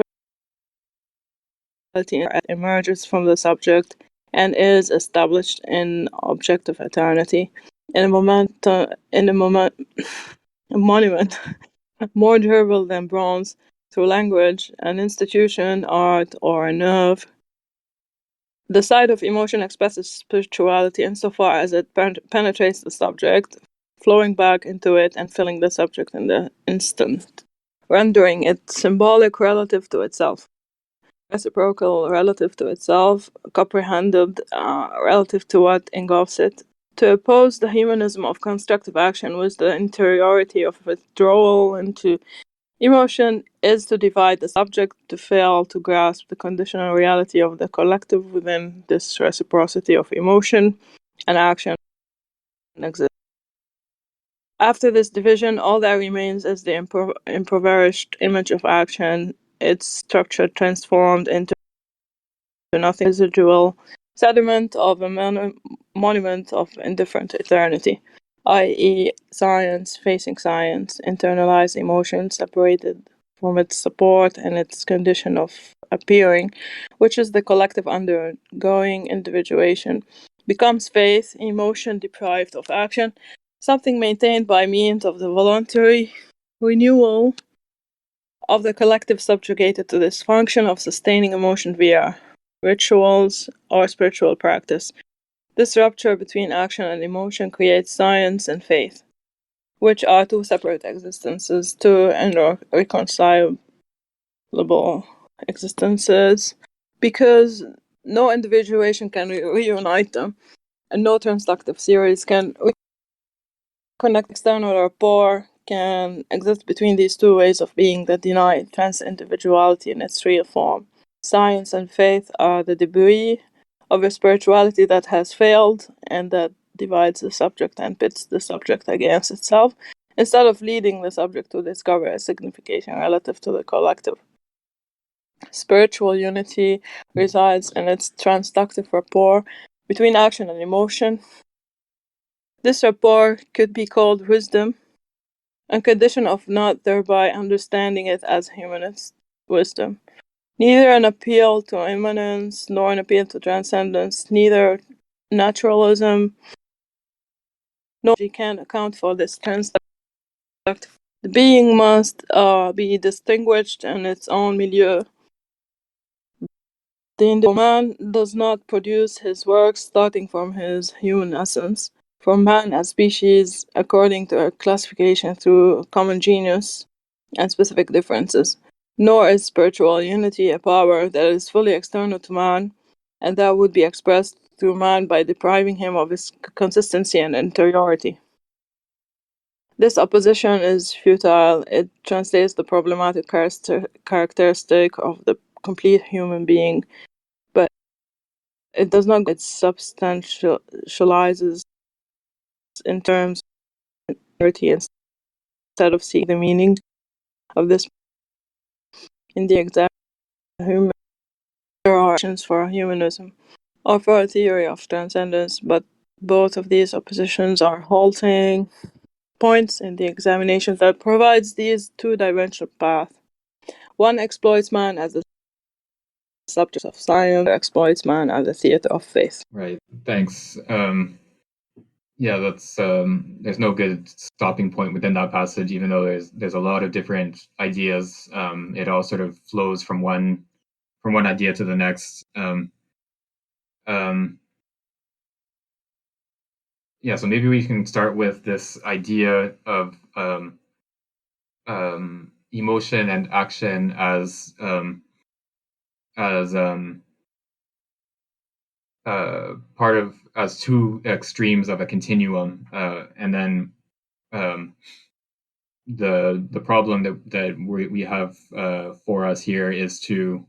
spirituality, emerges from the subject, and is established in objective eternity, in a monument more durable than bronze, through language, an institution, art, or a nerve. The side of emotion expresses spirituality insofar as it penetrates the subject, flowing back into it and filling the subject in the instant, rendering it symbolic relative to itself, reciprocal relative to itself, comprehended relative to what engulfs it. To oppose the humanism of constructive action with the interiority of withdrawal into emotion is to divide the subject, to fail to grasp the conditional reality of the collective within this reciprocity of emotion and action exists. After this division, all that remains is the impoverished image of action, its structure transformed into nothing, residual sediment of a monument of indifferent eternity, i.e., science facing science, internalized emotion separated from its support and its condition of appearing, which is the collective undergoing individuation, becomes faith, emotion deprived of action, something maintained by means of the voluntary renewal of the collective subjugated to this function of sustaining emotion via rituals or spiritual practice. This rupture between action and emotion creates science and faith, which are two separate existences, two irreconcilable existences, because no individuation can reunite them, and no transductive series can connect. External rapport can exist between these two ways of being that deny trans-individuality in its real form. Science and faith are the debris of a spirituality that has failed and that divides the subject and pits the subject against itself, instead of leading the subject to discover a signification relative to the collective. Spiritual unity resides in its transductive rapport between action and emotion. This rapport could be called wisdom, on condition of not thereby understanding it as humanist wisdom. Neither an appeal to immanence nor an appeal to transcendence, neither naturalism nor can account for this transduct. The being must be distinguished in its own milieu. The individual man does not produce his works starting from his human essence, from man as species according to a classification through common genius and specific differences, nor is spiritual unity a power that is fully external to man, and that would be expressed through man by depriving him of his consistency and interiority. This opposition is futile. It translates the problematic characteristic of the complete human being, but it does not. It substantializes in terms of interiority instead of seeing the meaning of this in the exact human. There are options for humanism or for a theory of transcendence, but both of these oppositions are halting points in the examination that provides these two-dimensional paths. One exploits man as the subject of science, exploits man as a theater of faith. Right. Thanks. Yeah, that's there's no good stopping point within that passage, even though there's a lot of different ideas. It all sort of flows from one idea to the next. Yeah, so maybe we can start with this idea of emotion and action as as part of as two extremes of a continuum, and then um, the problem that we have for us here is to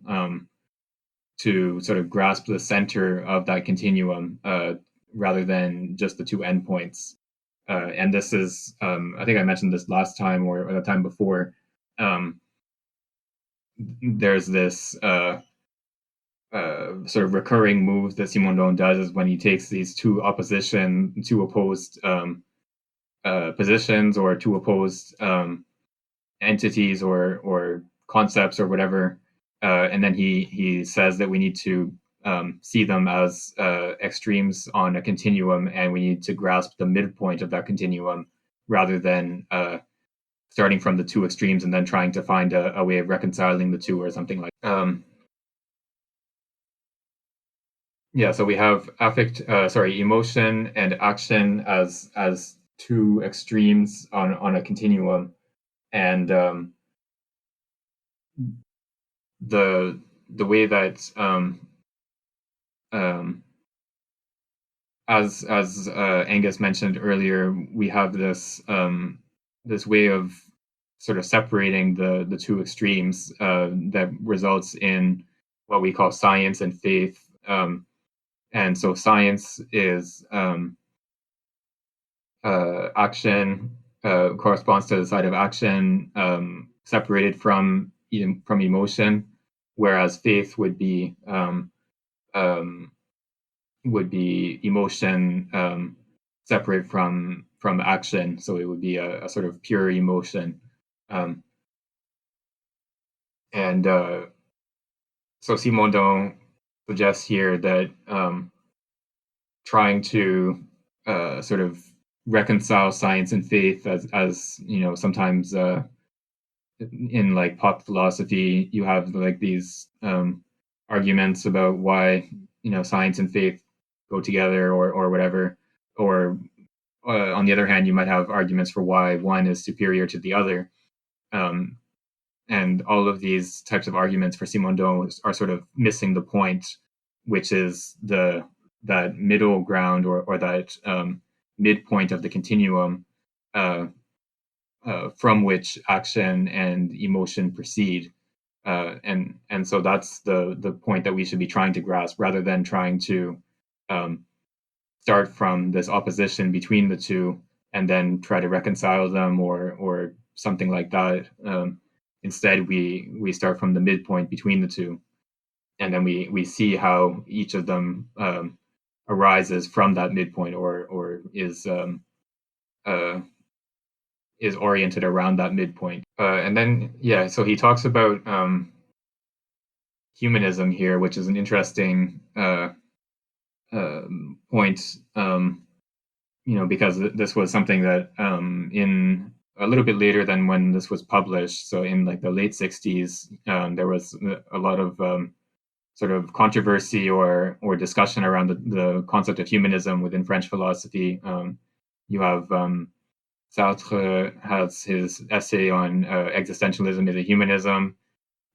sort of grasp the center of that continuum rather than just the two endpoints. And this is, I think I mentioned this last time or the time before. There's this sort of recurring move that Simondon does is when he takes these two opposed positions or two opposed entities or concepts or whatever, and then he says that we need to see them as extremes on a continuum, and we need to grasp the midpoint of that continuum rather than starting from the two extremes and then trying to find a way of reconciling the two or something like. Yeah, so we have emotion and action as two extremes on a continuum, and the way that as Angus mentioned earlier, we have this this way of sort of separating the two extremes that results in what we call science and faith. And so science is action corresponds to the side of action separated from emotion, whereas faith would be emotion separate from action. So it would be a sort of pure emotion. And so Simondon suggests here that trying to sort of reconcile science and faith, as you know, sometimes in like pop philosophy, you have like these arguments about why science and faith go together or whatever, or on the other hand, you might have arguments for why one is superior to the other. And all of these types of arguments for Simondon are sort of missing the point, which is that middle ground or that midpoint of the continuum from which action and emotion proceed. And so that's the point that we should be trying to grasp, rather than trying to start from this opposition between the two and then try to reconcile them or something like that. Instead, we start from the midpoint between the two, and then we see how each of them arises from that midpoint or is oriented around that midpoint. And then so he talks about humanism here, which is an interesting point. Because this was something that in a little bit later than when this was published, so in like the late 60s, there was a lot of sort of controversy or discussion around the concept of humanism within French philosophy. You have Sartre has his essay on existentialism is a humanism,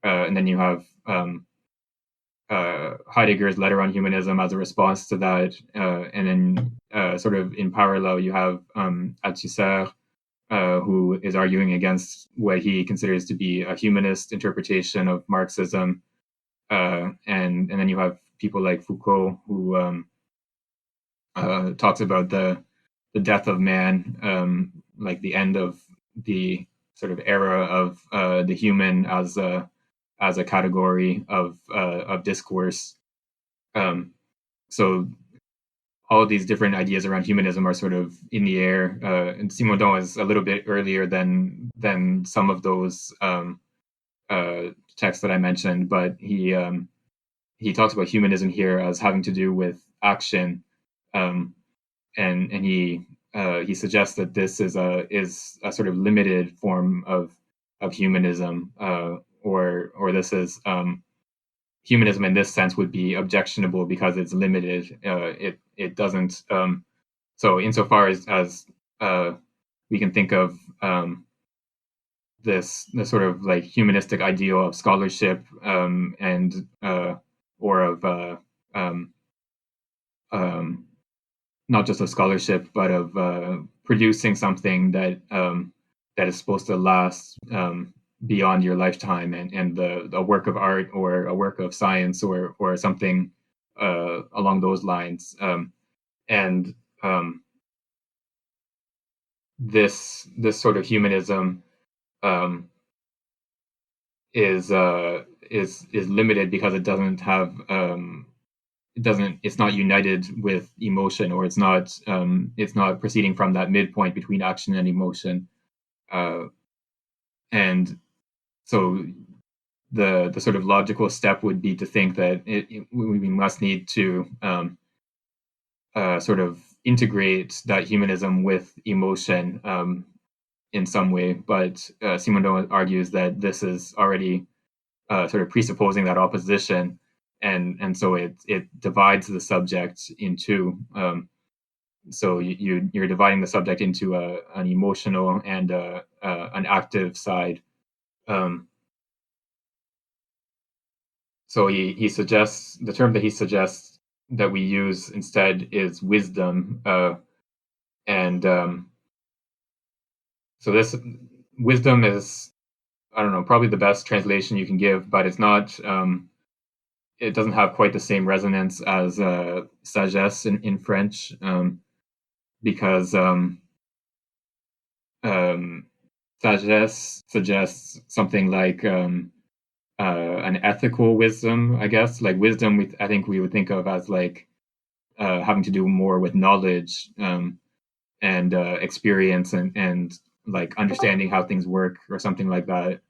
and then you have Heidegger's letter on humanism as a response to that, and then sort of in parallel, you have Althusser, who is arguing against what he considers to be a humanist interpretation of Marxism, and then you have people like Foucault, who talks about the death of man, like the end of the sort of era of the human as a category of discourse. So all of these different ideas around humanism are sort of in the air. And Simondon is a little bit earlier than some of those texts that I mentioned, but he talks about humanism here as having to do with action, and he suggests that this is a sort of limited form of humanism, or this is humanism in this sense would be objectionable because it's limited. It doesn't. So insofar as we can think of this sort of like humanistic ideal of scholarship, and or of not just of scholarship, but of producing something that is supposed to last beyond your lifetime, and a work of art or a work of science or something along those lines. And this sort of humanism um, is limited because it doesn't have it's not united with emotion, or it's not proceeding from that midpoint between action and emotion. And so the sort of logical step would be to think that we must need to sort of integrate that humanism with emotion in some way. But Simondon argues that this is already sort of presupposing that opposition, and so it divides the subject into so you're dividing the subject into an emotional and an active side. So he suggests the term that he suggests that we use instead is wisdom, and so this wisdom is, I don't know, probably the best translation you can give, but it's not. It doesn't have quite the same resonance as sagesse in French, because sagesse suggests something like an ethical wisdom, I guess. Like wisdom, I think we would think of as like having to do more with knowledge, and experience, and like understanding how things work or something like that.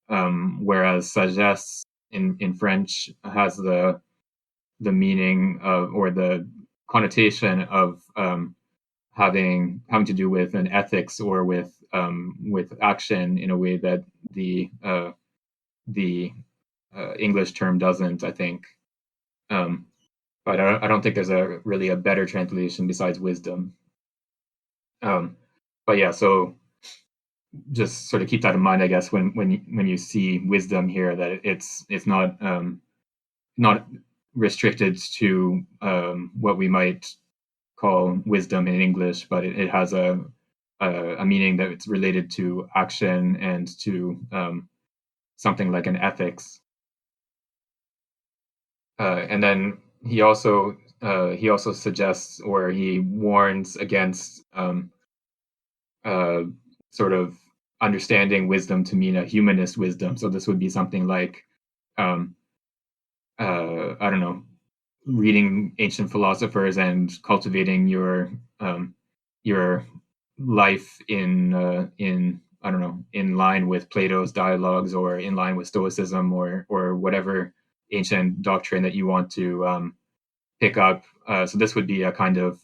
Whereas sagesse in French has the meaning of, or the connotation of having to do with an ethics, or with action in a way that the English term doesn't, I think. But I don't think there's really a better translation besides wisdom. But yeah, so just sort of keep that in mind, I guess, when you see wisdom here, that it's not restricted to what we might call wisdom in English, but it has a meaning that it's related to action and to something like an ethics. And then he also suggests, or he warns against sort of understanding wisdom to mean a humanist wisdom. So this would be something like I don't know, reading ancient philosophers and cultivating your life in I don't know, in line with Plato's dialogues, or in line with Stoicism, or whatever ancient doctrine that you want to pick up. So this would be a kind of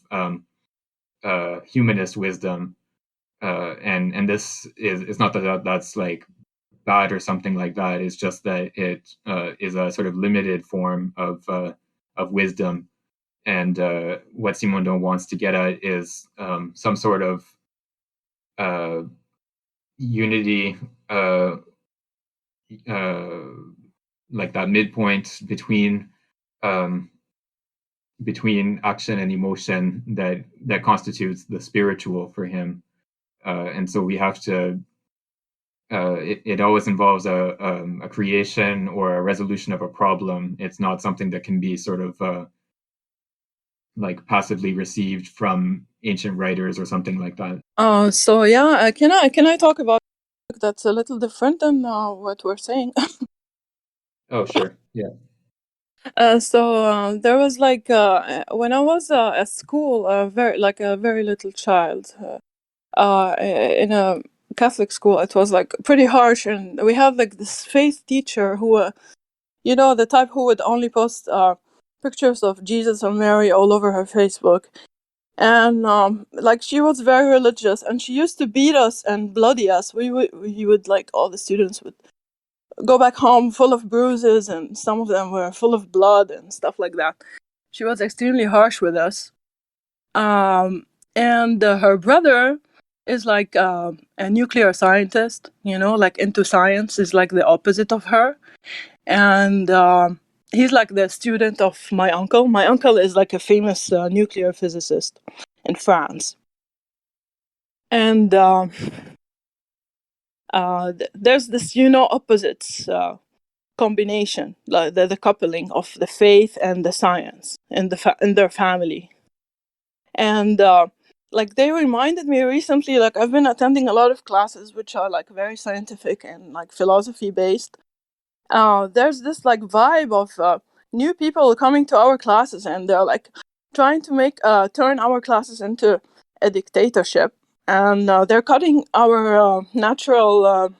humanist wisdom, and this is not that's like bad or something like that. It's just that it is a sort of limited form of wisdom. And what Simondon wants to get at is some sort of unity, like that midpoint between action and emotion that constitutes the spiritual for him. And so we have to. It always involves a creation or a resolution of a problem. It's not something that can be sort of like passively received from ancient writers or something like that. So yeah, can I talk about that's a little different than what we're saying? Oh, sure. Yeah. So there was like when I was at school, a very little child, in a Catholic school. It was like pretty harsh, and we had like this faith teacher who, the type who would only post pictures of Jesus and Mary all over her Facebook. And like she was very religious, and she used to beat us and bloody us. We would like, all the students would go back home full of bruises, and some of them were full of blood and stuff like that. She was extremely harsh with us. And her brother is like a nuclear scientist, like into science, is like the opposite of her. And he's like the student of my uncle. My uncle is like a famous nuclear physicist in France. And there's this, opposites combination, like the coupling of the faith and the science in their family. And like they reminded me recently, like I've been attending a lot of classes which are like very scientific and like philosophy based. There's this like vibe of new people coming to our classes, and they're like trying to turn our classes into a dictatorship, and they're cutting our natural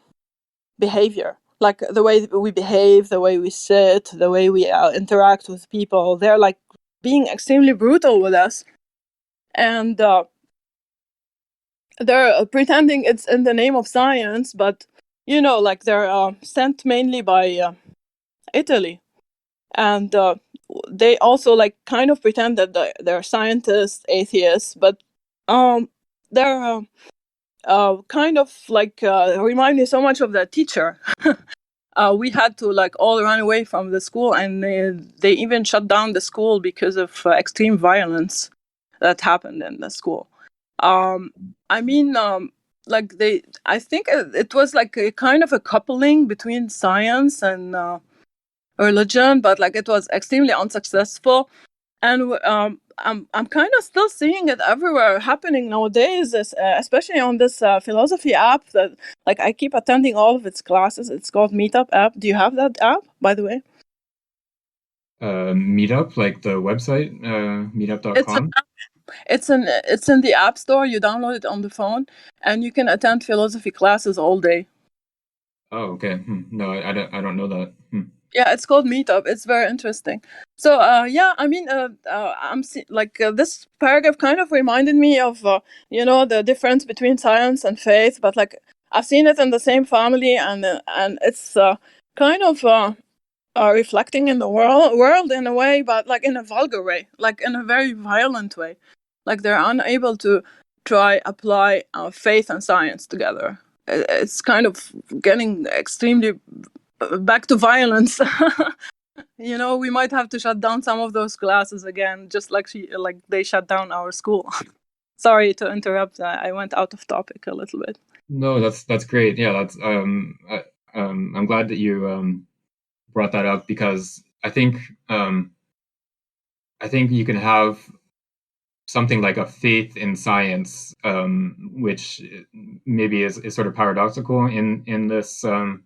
behavior, like the way we behave, the way we sit, the way we interact with people. They're like being extremely brutal with us, and they're pretending it's in the name of science, but like they're sent mainly by Italy, and they also like kind of pretend that they're scientists, atheists, but they're kind of like remind me so much of the teacher. We had to like all run away from the school, and they even shut down the school because of extreme violence that happened in the school. I mean, like I think it was like a kind of a coupling between science and religion, but like it was extremely unsuccessful. And I'm kind of still seeing it everywhere happening nowadays, especially on this philosophy app that like I keep attending all of its classes. It's called Meetup app. Do you have that app, by the way? Meetup, like the website, meetup.com. It's in the app store. You download it on the phone, and you can attend philosophy classes all day. Oh, okay. No, I don't know that. Yeah, it's called Meetup. It's very interesting. So, yeah, I mean, this paragraph kind of reminded me of, the difference between science and faith. But like, I've seen it in the same family, and it's kind of reflecting in the world in a way, but like in a vulgar way, like in a very violent way. Like they're unable to apply faith and science together. It's kind of getting extremely back to violence. We might have to shut down some of those classes again, just like they shut down our school. Sorry to interrupt. I went out of topic a little bit. No, that's great. Yeah, that's I'm glad that you brought that up, because I think you can have something like a faith in science, which maybe is sort of paradoxical in this schema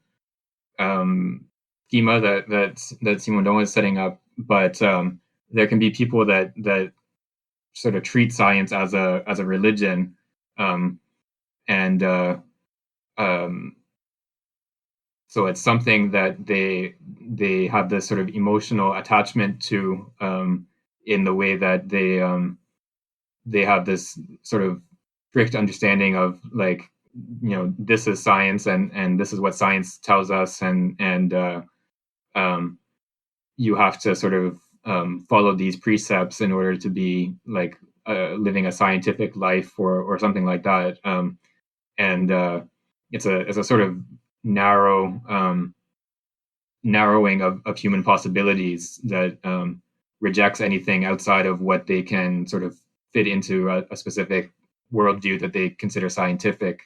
that Simondon is setting up. But there can be people that sort of treat science as a religion, and so it's something that they have this sort of emotional attachment to, in the way that they have this sort of strict understanding of, like, this is science, and this is what science tells us, and you have to sort of follow these precepts in order to be like living a scientific life, or something like that. And it's a sort of narrowing of human possibilities that rejects anything outside of what they can sort of fit into a specific worldview that they consider scientific.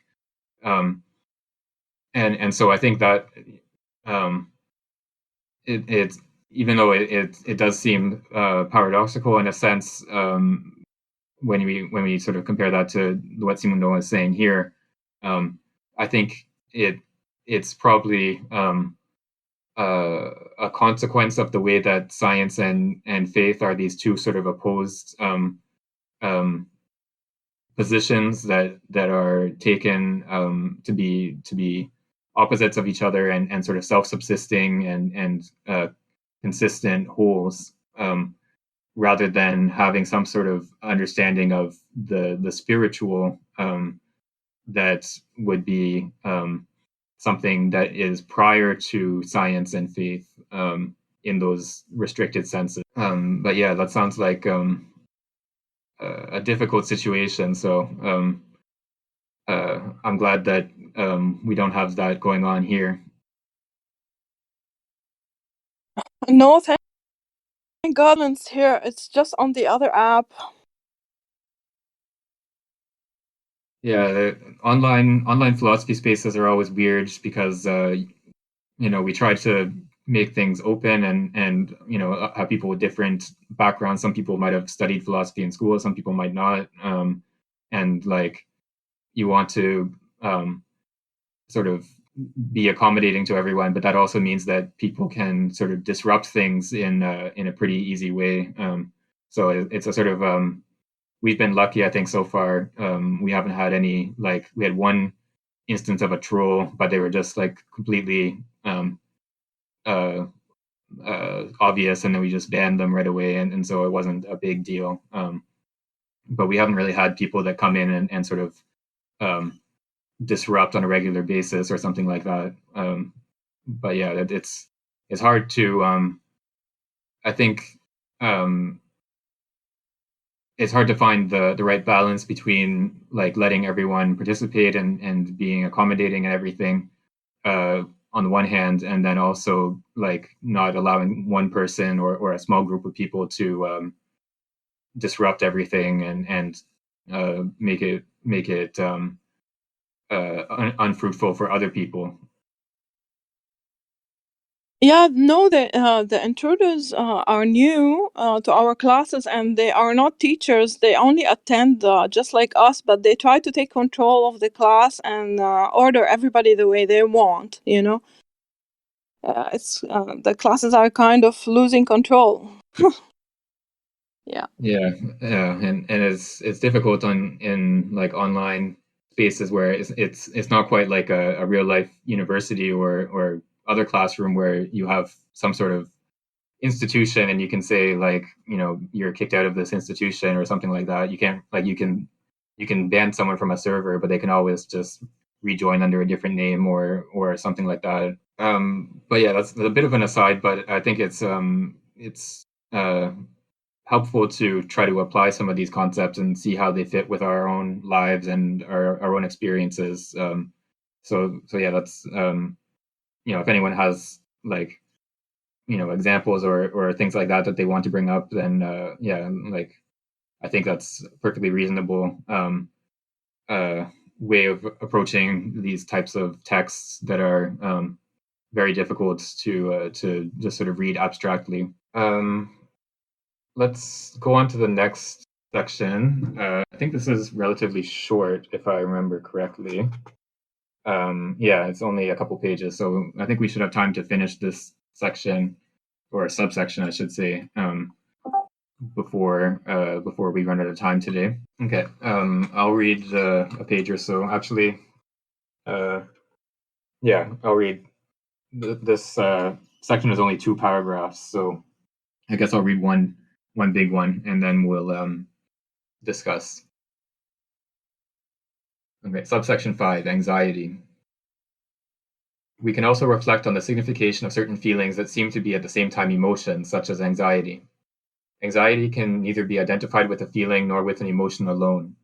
And so I think that it's, even though it does seem paradoxical in a sense, when we sort of compare that to what Simondon is saying here, I think it's probably a consequence of the way that science and faith are these two sort of opposed positions that are taken to be opposites of each other, and sort of self-subsisting and consistent wholes, rather than having some sort of understanding of the spiritual, that would be something that is prior to science and faith, in those restricted senses. But yeah, that sounds like a difficult situation. So I'm glad that we don't have that going on here. No, thank God it's here. It's just on the other app. Yeah, the online philosophy spaces are always weird just because we try to make things open and have people with different backgrounds. Some people might have studied philosophy in school, some people might not, and like you want to sort of be accommodating to everyone, but that also means that people can sort of disrupt things in a pretty easy way. So it's a sort of we've been lucky, I think, so far. We haven't had any, like, we had one instance of a troll, but they were just like completely uh, obvious, and then we just banned them right away, and so it wasn't a big deal. But we haven't really had people that come in and sort of um, disrupt on a regular basis or something like that. But yeah, it's hard to. I think um, it's hard to find the right balance between like letting everyone participate and being accommodating and everything on the one hand, and then also like not allowing one person or a small group of people to disrupt everything and make it unfruitful for other people. Yeah, no, the intruders are new to our classes, and they are not teachers. They only attend just like us, but they try to take control of the class and order everybody the way they want. It's the classes are kind of losing control. Yeah. Yeah, and it's difficult in like online spaces where it's not quite like a real life university or other classroom where you have some sort of institution and you can say like you're kicked out of this institution or something like that. You can't, like, you can ban someone from a server, but they can always just rejoin under a different name or something like that. But yeah, that's a bit of an aside, but I think it's uh helpful to try to apply some of these concepts and see how they fit with our own lives and our own experiences. So yeah, that's if anyone has like examples or things like that that they want to bring up, then yeah, like I think that's a perfectly reasonable uh, way of approaching these types of texts that are very difficult to just sort of read abstractly. Let's go on to the next section. I think this is relatively short, if I remember correctly. Yeah, it's only a couple pages, so I think we should have time to finish this section or subsection, I should say, before we run out of time today. Okay, I'll read a page or so. Actually, yeah, I'll read. This section is only 2 paragraphs, so I guess I'll read one big one, and then we'll discuss. Okay, subsection 5, anxiety. We can also reflect on the signification of certain feelings that seem to be at the same time emotions, such as anxiety. Anxiety can neither be identified with a feeling nor with an emotion alone.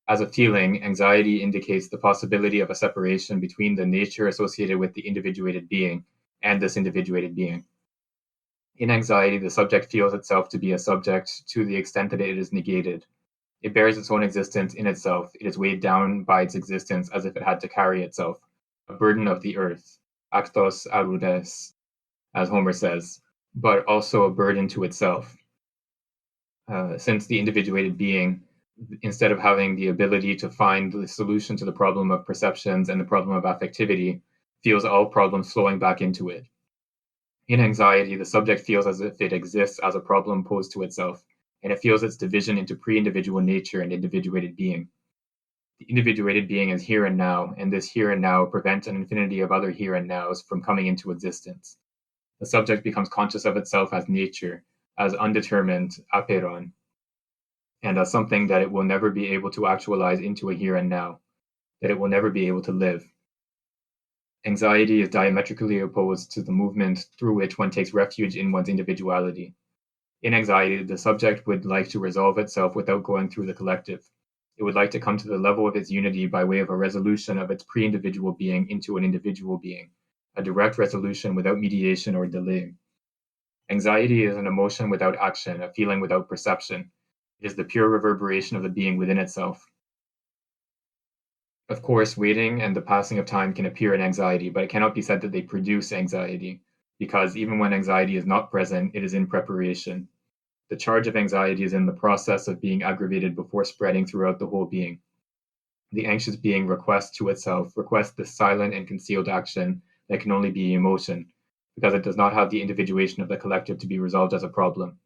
As a feeling, anxiety indicates the possibility of a separation between the nature associated with the individuated being and this individuated being. In anxiety, the subject feels itself to be a subject to the extent that it is negated. It bears its own existence in itself. It is weighed down by its existence as if it had to carry itself, a burden of the earth, actos arudes, as Homer says, but also a burden to itself. Since the individuated being, instead of having the ability to find the solution to the problem of perceptions and the problem of affectivity, feels all problems flowing back into it. In anxiety, the subject feels as if it exists as a problem posed to itself, and it feels its division into pre-individual nature and individuated being. The individuated being is here and now, and this here and now prevents an infinity of other here and nows from coming into existence. The subject becomes conscious of itself as nature, as undetermined apeiron, and as something that it will never be able to actualize into a here and now, that it will never be able to live. Anxiety is diametrically opposed to the movement through which one takes refuge in one's individuality. In anxiety, the subject would like to resolve itself without going through the collective. It would like to come to the level of its unity by way of a resolution of its pre-individual being into an individual being, a direct resolution without mediation or delay. Anxiety is an emotion without action, a feeling without perception. It is the pure reverberation of the being within itself. Of course, waiting and the passing of time can appear in anxiety, but it cannot be said that they produce anxiety, because even when anxiety is not present, it is in preparation. The charge of anxiety is in the process of being aggravated before spreading throughout the whole being. The anxious being requests this silent and concealed action that can only be emotion, because it does not have the individuation of the collective to be resolved as a problem.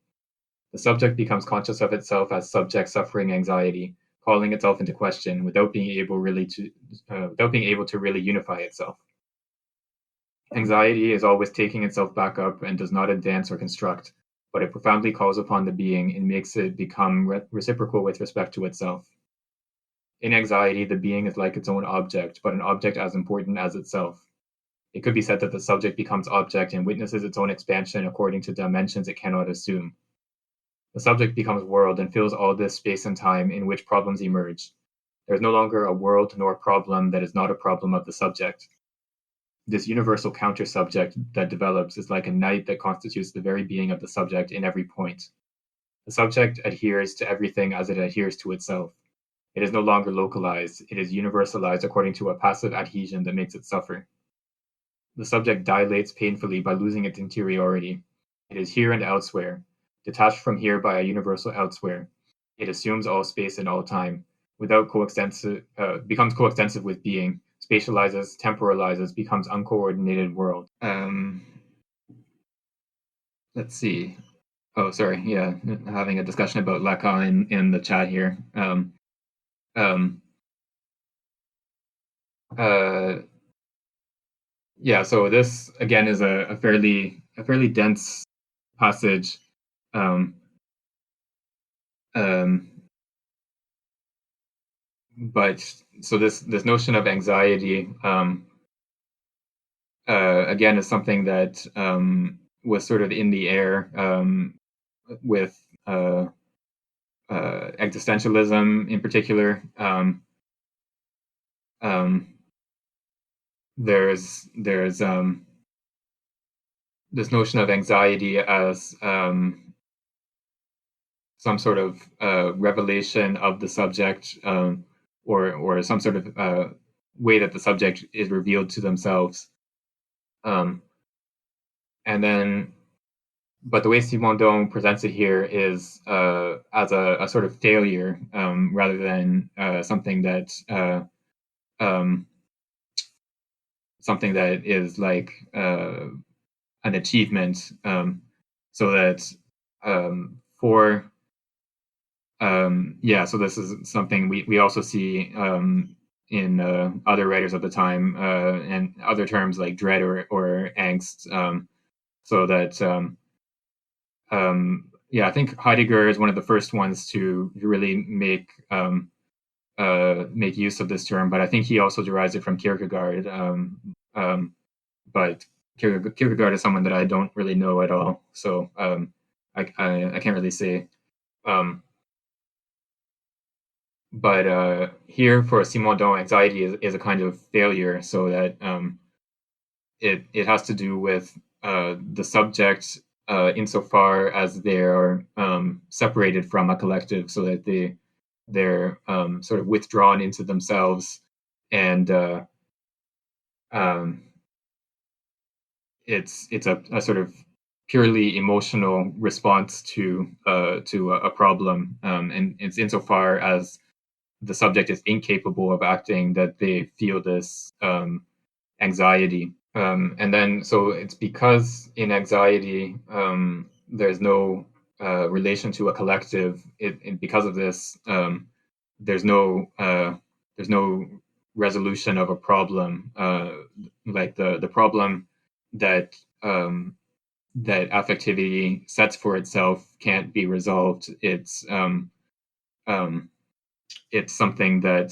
The subject becomes conscious of itself as subject suffering anxiety, calling itself into question without being able to really unify itself. Anxiety is always taking itself back up and does not advance or construct, but it profoundly calls upon the being and makes it become reciprocal with respect to itself. In anxiety, the being is like its own object, but an object as important as itself. It could be said that the subject becomes object and witnesses its own expansion according to dimensions it cannot assume. The subject becomes world and fills all this space and time in which problems emerge. There is no longer a world nor problem that is not a problem of the subject. This universal counter-subject that develops is like a night that constitutes the very being of the subject in every point. The subject adheres to everything as it adheres to itself. It is no longer localized, it is universalized according to a passive adhesion that makes it suffer. The subject dilates painfully by losing its interiority. It is here and elsewhere, detached from here by a universal elsewhere. It assumes all space and all time, becomes coextensive with being, spatializes, temporalizes, becomes uncoordinated world. Let's see. Oh, sorry. Yeah, having a discussion about Lacan in the chat here. Yeah. So this again is a fairly dense passage. But so this notion of anxiety again is something that was sort of in the air with existentialism in particular. There's this notion of anxiety as some sort of revelation of the subject, or some sort of way that the subject is revealed to themselves. And then, but the way Simondon presents it here is as a sort of failure, rather than something that is like an achievement. So that so this is something we also see in other writers of the time, and other terms like dread or angst. So that I think Heidegger is one of the first ones to really make use of this term, but I think he also derives it from Kierkegaard. But Kierkegaard is someone that I don't really know at all, so I can't really say. But here for Simondon, anxiety is a kind of failure, so that it has to do with the subject insofar as they are separated from a collective, so that they're sort of withdrawn into themselves, and it's a sort of purely emotional response to a problem, and it's insofar as the subject is incapable of acting that they feel this anxiety. And then, so it's because in anxiety there's no relation to a collective. Because of this, there's no resolution of a problem, like the problem that that affectivity sets for itself can't be resolved. It's something that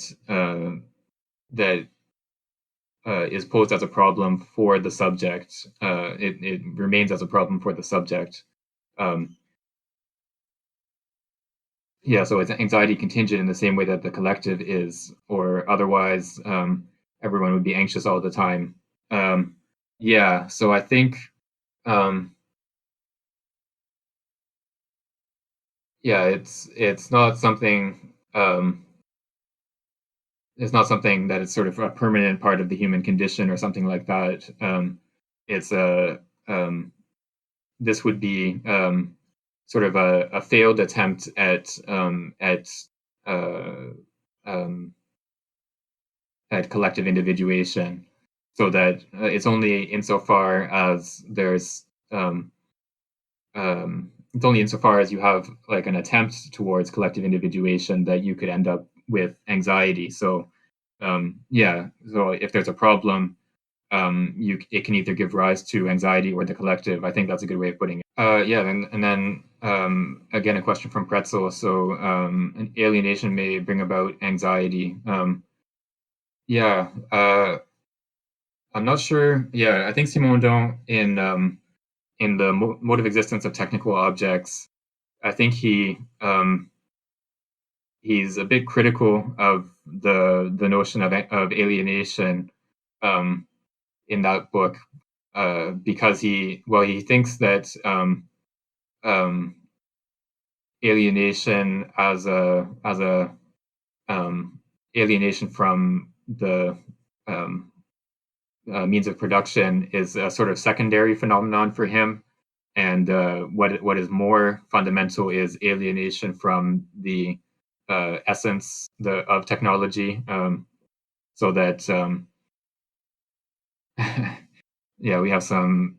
is posed as a problem for the subject. It remains as a problem for the subject. yeah, so it's anxiety contingent in the same way that the collective is, or otherwise everyone would be anxious all the time. Yeah, so I think um, yeah, it's not something it's not something that is sort of a permanent part of the human condition or something like that. It's a this would be sort of a failed attempt uh, um, at collective individuation, so that it's only insofar as it's only insofar as you have like an attempt towards collective individuation that you could end up with anxiety. So yeah, so if there's a problem, it can either give rise to anxiety or the collective. I think that's a good way of putting it. Yeah, and then again, a question from Pretzel. So an alienation may bring about anxiety. Yeah, I'm not sure. Yeah, I think Simondon in the mode of existence of technical objects, I think he's a bit critical of the notion of alienation in that book because he thinks that um, alienation as a alienation from the um, means of production is a sort of secondary phenomenon for him, and what is more fundamental is alienation from the essence of technology, so that yeah, we have some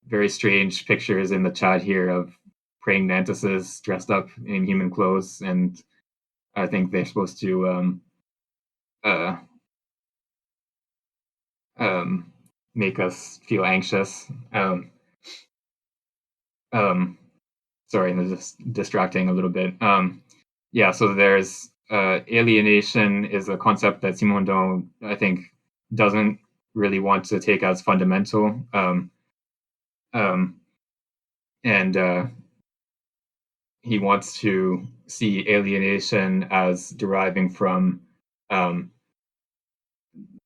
very strange pictures in the chat here of praying mantises dressed up in human clothes, and I think they're supposed to uh, um, make us feel anxious. Um, Sorry, I'm just distracting a little bit. Yeah, so there's alienation is a concept that Simondon, I think, doesn't really want to take as fundamental. Um, and he wants to see alienation as deriving um,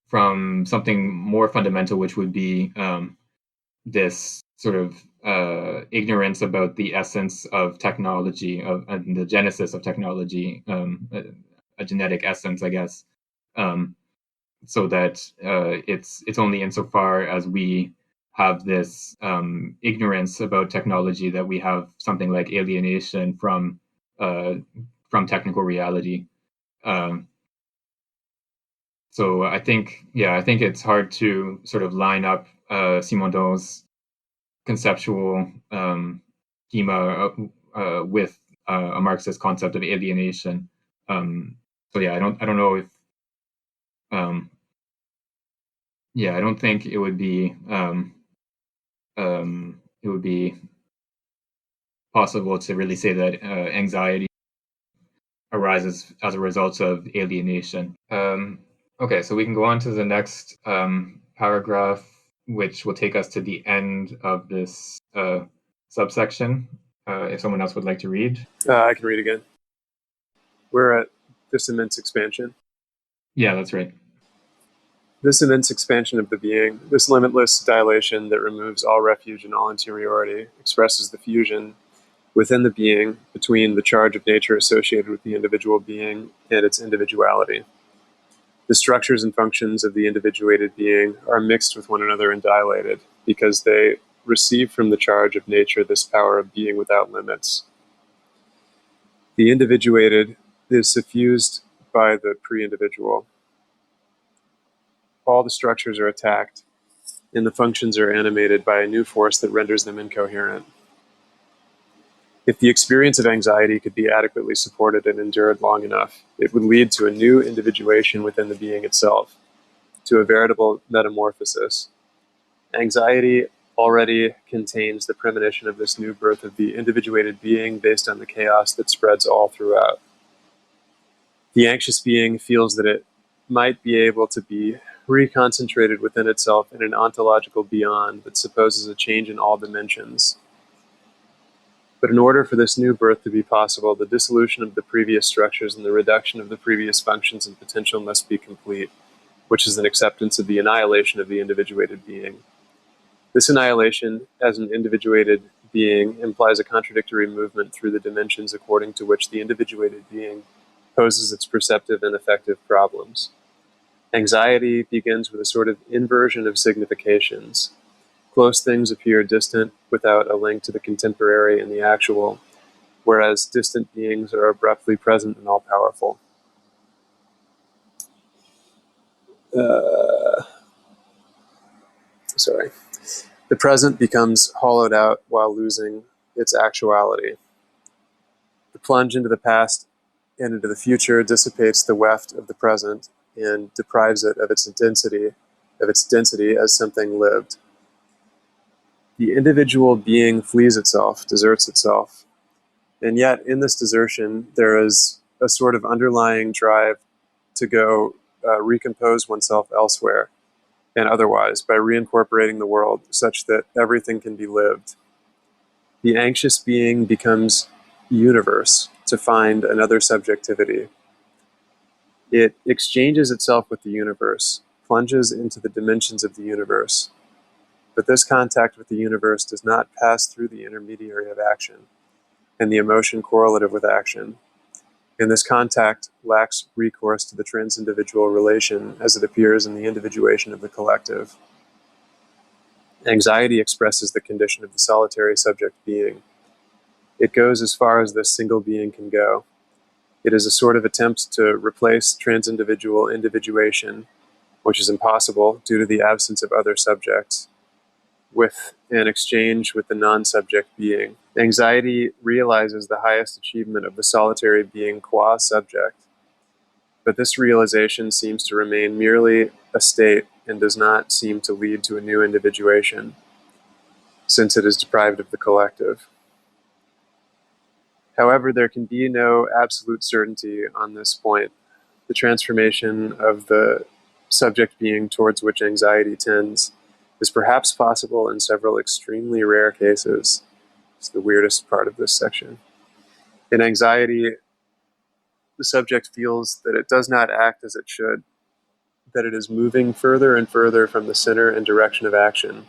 from something more fundamental, which would be this sort of ignorance about the essence of technology, of the genesis of technology, a genetic essence, I guess. Um, so that it's only insofar as we have this ignorance about technology that we have something like alienation uh, from technical reality. Um, so I think it's hard to sort of line up Simondon's conceptual schema with a Marxist concept of alienation. So yeah, I don't know if um, yeah, I don't think it would be possible to really say that anxiety arises as a result of alienation. Okay, so we can go on to the next paragraph, which will take us to the end of this subsection. If someone else would like to read. I can read again. We're at this immense expansion. Yeah, that's right. This immense expansion of the being, this limitless dilation that removes all refuge and all interiority, expresses the fusion within the being between the charge of nature associated with the individual being and its individuality. The structures and functions of the individuated being are mixed with one another and dilated because they receive from the charge of nature this power of being without limits. The individuated is suffused by the pre-individual. All the structures are attacked, and the functions are animated by a new force that renders them incoherent. If the experience of anxiety could be adequately supported and endured long enough, it would lead to a new individuation within the being itself, to a veritable metamorphosis. Anxiety already contains the premonition of this new birth of the individuated being based on the chaos that spreads all throughout. The anxious being feels that it might be able to be reconcentrated within itself in an ontological beyond that supposes a change in all dimensions. But in order for this new birth to be possible, the dissolution of the previous structures and the reduction of the previous functions and potential must be complete, which is an acceptance of the annihilation of the individuated being. This annihilation, as an individuated being, implies a contradictory movement through the dimensions according to which the individuated being poses its perceptive and affective problems. Anxiety begins with a sort of inversion of significations. Close things appear distant without a link to the contemporary and the actual, whereas distant beings are abruptly present and all-powerful. The present becomes hollowed out while losing its actuality. The plunge into the past and into the future dissipates the weft of the present and deprives it of its density as something lived. The individual being flees itself, deserts itself, and yet in this desertion there is a sort of underlying drive to go recompose oneself elsewhere and otherwise by reincorporating the world such that everything can be lived. The anxious being becomes universe to find another subjectivity. It exchanges itself with the universe, plunges into the dimensions of the universe. But this contact with the universe does not pass through the intermediary of action and the emotion correlative with action. And this contact lacks recourse to the transindividual relation as it appears in the individuation of the collective. Anxiety expresses the condition of the solitary subject being. It goes as far as this single being can go. It is a sort of attempt to replace transindividual individuation, which is impossible due to the absence of other subjects, with an exchange with the non-subject being. Anxiety realizes the highest achievement of the solitary being qua subject, but this realization seems to remain merely a state and does not seem to lead to a new individuation, since it is deprived of the collective. However, there can be no absolute certainty on this point. The transformation of the subject being towards which anxiety tends is perhaps possible in several extremely rare cases. It's the weirdest part of this section. In anxiety, the subject feels that it does not act as it should, that it is moving further and further from the center and direction of action.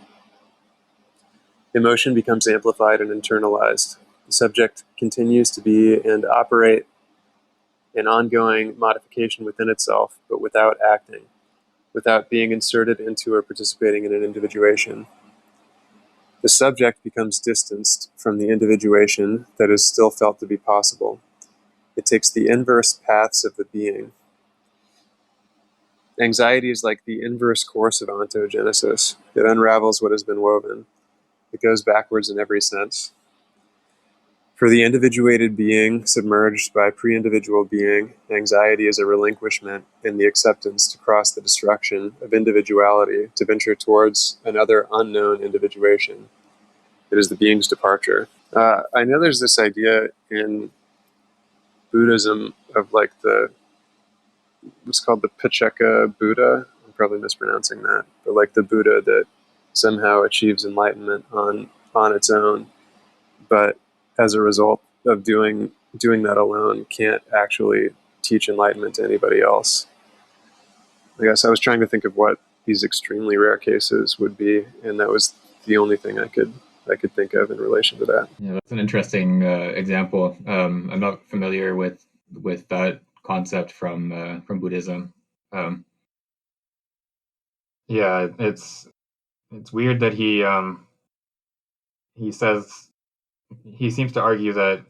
Emotion becomes amplified and internalized. The subject continues to be and operate an ongoing modification within itself, but without acting, without being inserted into or participating in an individuation. The subject becomes distanced from the individuation that is still felt to be possible. It takes the inverse paths of the being. Anxiety is like the inverse course of ontogenesis. It unravels what has been woven. It goes backwards in every sense. For the individuated being submerged by pre-individual being, anxiety is a relinquishment in the acceptance to cross the destruction of individuality to venture towards another unknown individuation. It is the being's departure. I know there's this idea in Buddhism of like what's called the Pacceka Buddha. I'm probably mispronouncing that, but like the Buddha that somehow achieves enlightenment on its own, but as a result of doing that alone, can't actually teach enlightenment to anybody else. I guess I was trying to think of what these extremely rare cases would be, and that was the only thing I could think of in relation to that. Yeah, that's an interesting example. I'm not familiar with that concept from Buddhism. Yeah, it's weird that he says, he seems to argue that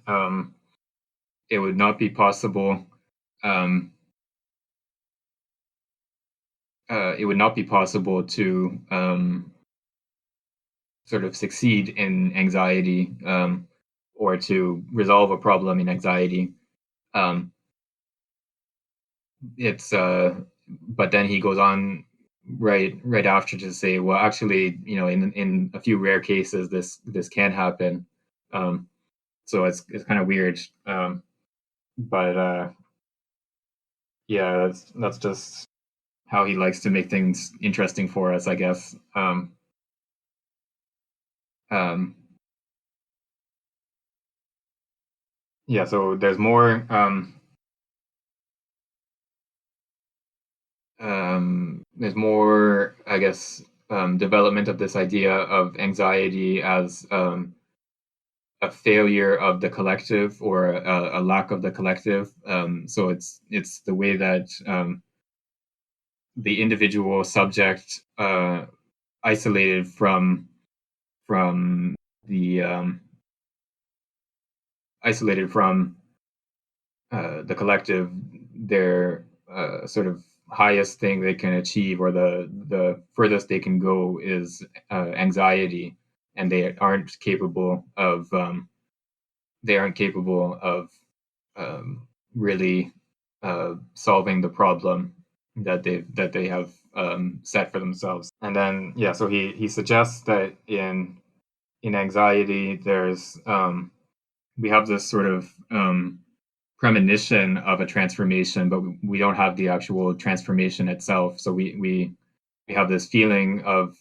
it would not be possible to sort of succeed in anxiety or to resolve a problem in anxiety. But then he goes on right after to say, well, actually, in a few rare cases, this can happen. So it's kind of weird. But yeah, that's just how he likes to make things interesting for us, I guess. yeah, so there's more I guess, development of this idea of anxiety as a failure of the collective or a lack of the collective. So it's the way that the individual subject, isolated from the isolated from the collective, their sort of highest thing they can achieve, or the furthest they can go, is anxiety, and they aren't capable of really solving the problem that they have set for themselves. And then yeah, so he suggests that in anxiety, there's we have this sort of premonition of a transformation, but we don't have the actual transformation itself. So we have this feeling of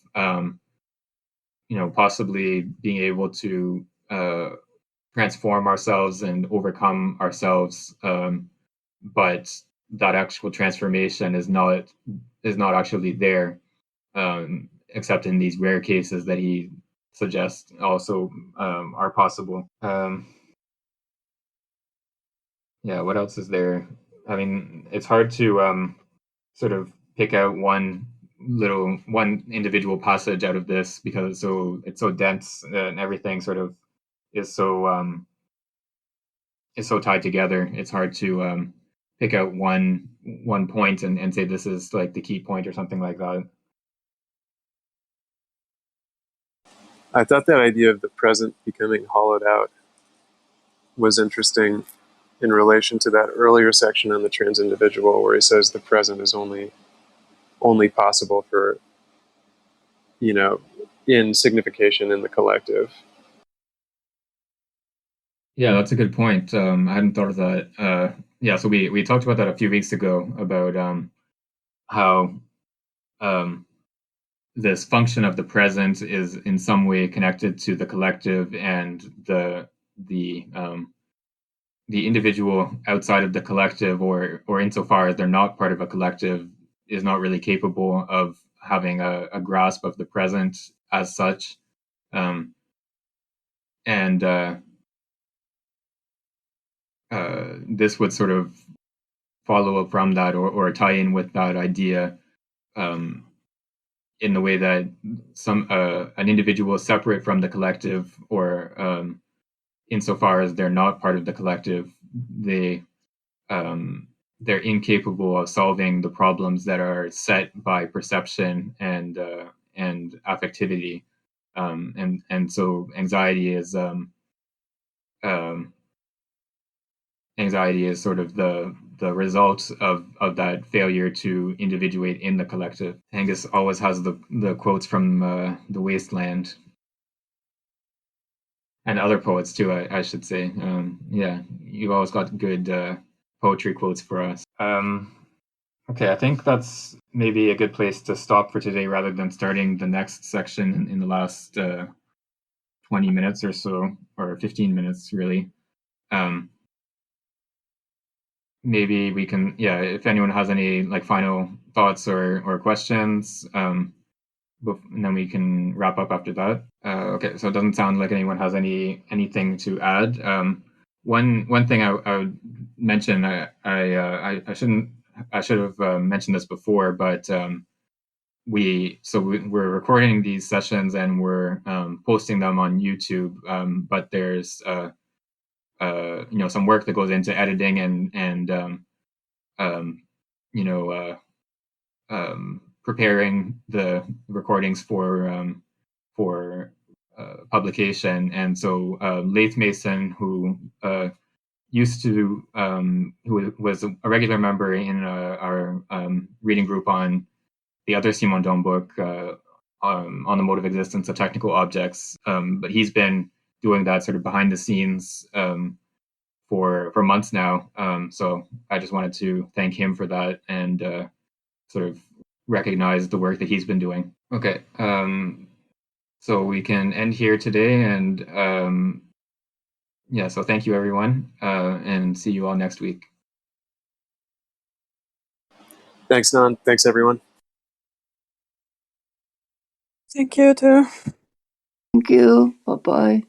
possibly being able to transform ourselves and overcome ourselves, but that actual transformation is not actually there, except in these rare cases that he suggests also are possible. Yeah, what else is there? I mean, it's hard to sort of pick out one individual passage out of this, because it's so dense, and everything sort of is so tied together. It's hard to pick out one point and say this is like the key point or something like that. I thought that idea of the present becoming hollowed out was interesting in relation to that earlier section on the trans individual, where he says the present is only possible for, in signification in the collective. Yeah, that's a good point. I hadn't thought of that. Yeah, so we talked about that a few weeks ago, about how this function of the present is in some way connected to the collective, and the individual outside of the collective, or insofar as they're not part of a collective, is not really capable of having a grasp of the present as such. And this would sort of follow up from that, or tie in with that idea, in the way that an individual is separate from the collective, or insofar as they're not part of the collective, they're incapable of solving the problems that are set by perception and affectivity, and so anxiety is sort of the result of that failure to individuate in the collective. Angus always has the quotes from The Wasteland, and other poets too, I should say. Yeah, you've always got good poetry quotes for us. Okay, I think that's maybe a good place to stop for today, rather than starting the next section in the last 20 minutes or so, or 15 minutes, really. Maybe we can, yeah, if anyone has any like final thoughts or questions, and then we can wrap up after that. Okay, so it doesn't sound like anyone has anything to add. One thing I would mention, I should have mentioned this before, but we're recording these sessions, and we're posting them on YouTube. But there's some work that goes into editing and preparing the recordings for publication. And so Laith Mason, who who was a regular member in our reading group on the other Simondon book, on the mode of existence of technical objects, but he's been doing that sort of behind the scenes for months now. So I just wanted to thank him for that, and sort of recognize the work that he's been doing. Okay, so we can end here today, and Yeah, so thank you, everyone, and see you all next week. Thanks, Nan. Thanks, everyone. Thank you too. Thank you. Bye-bye.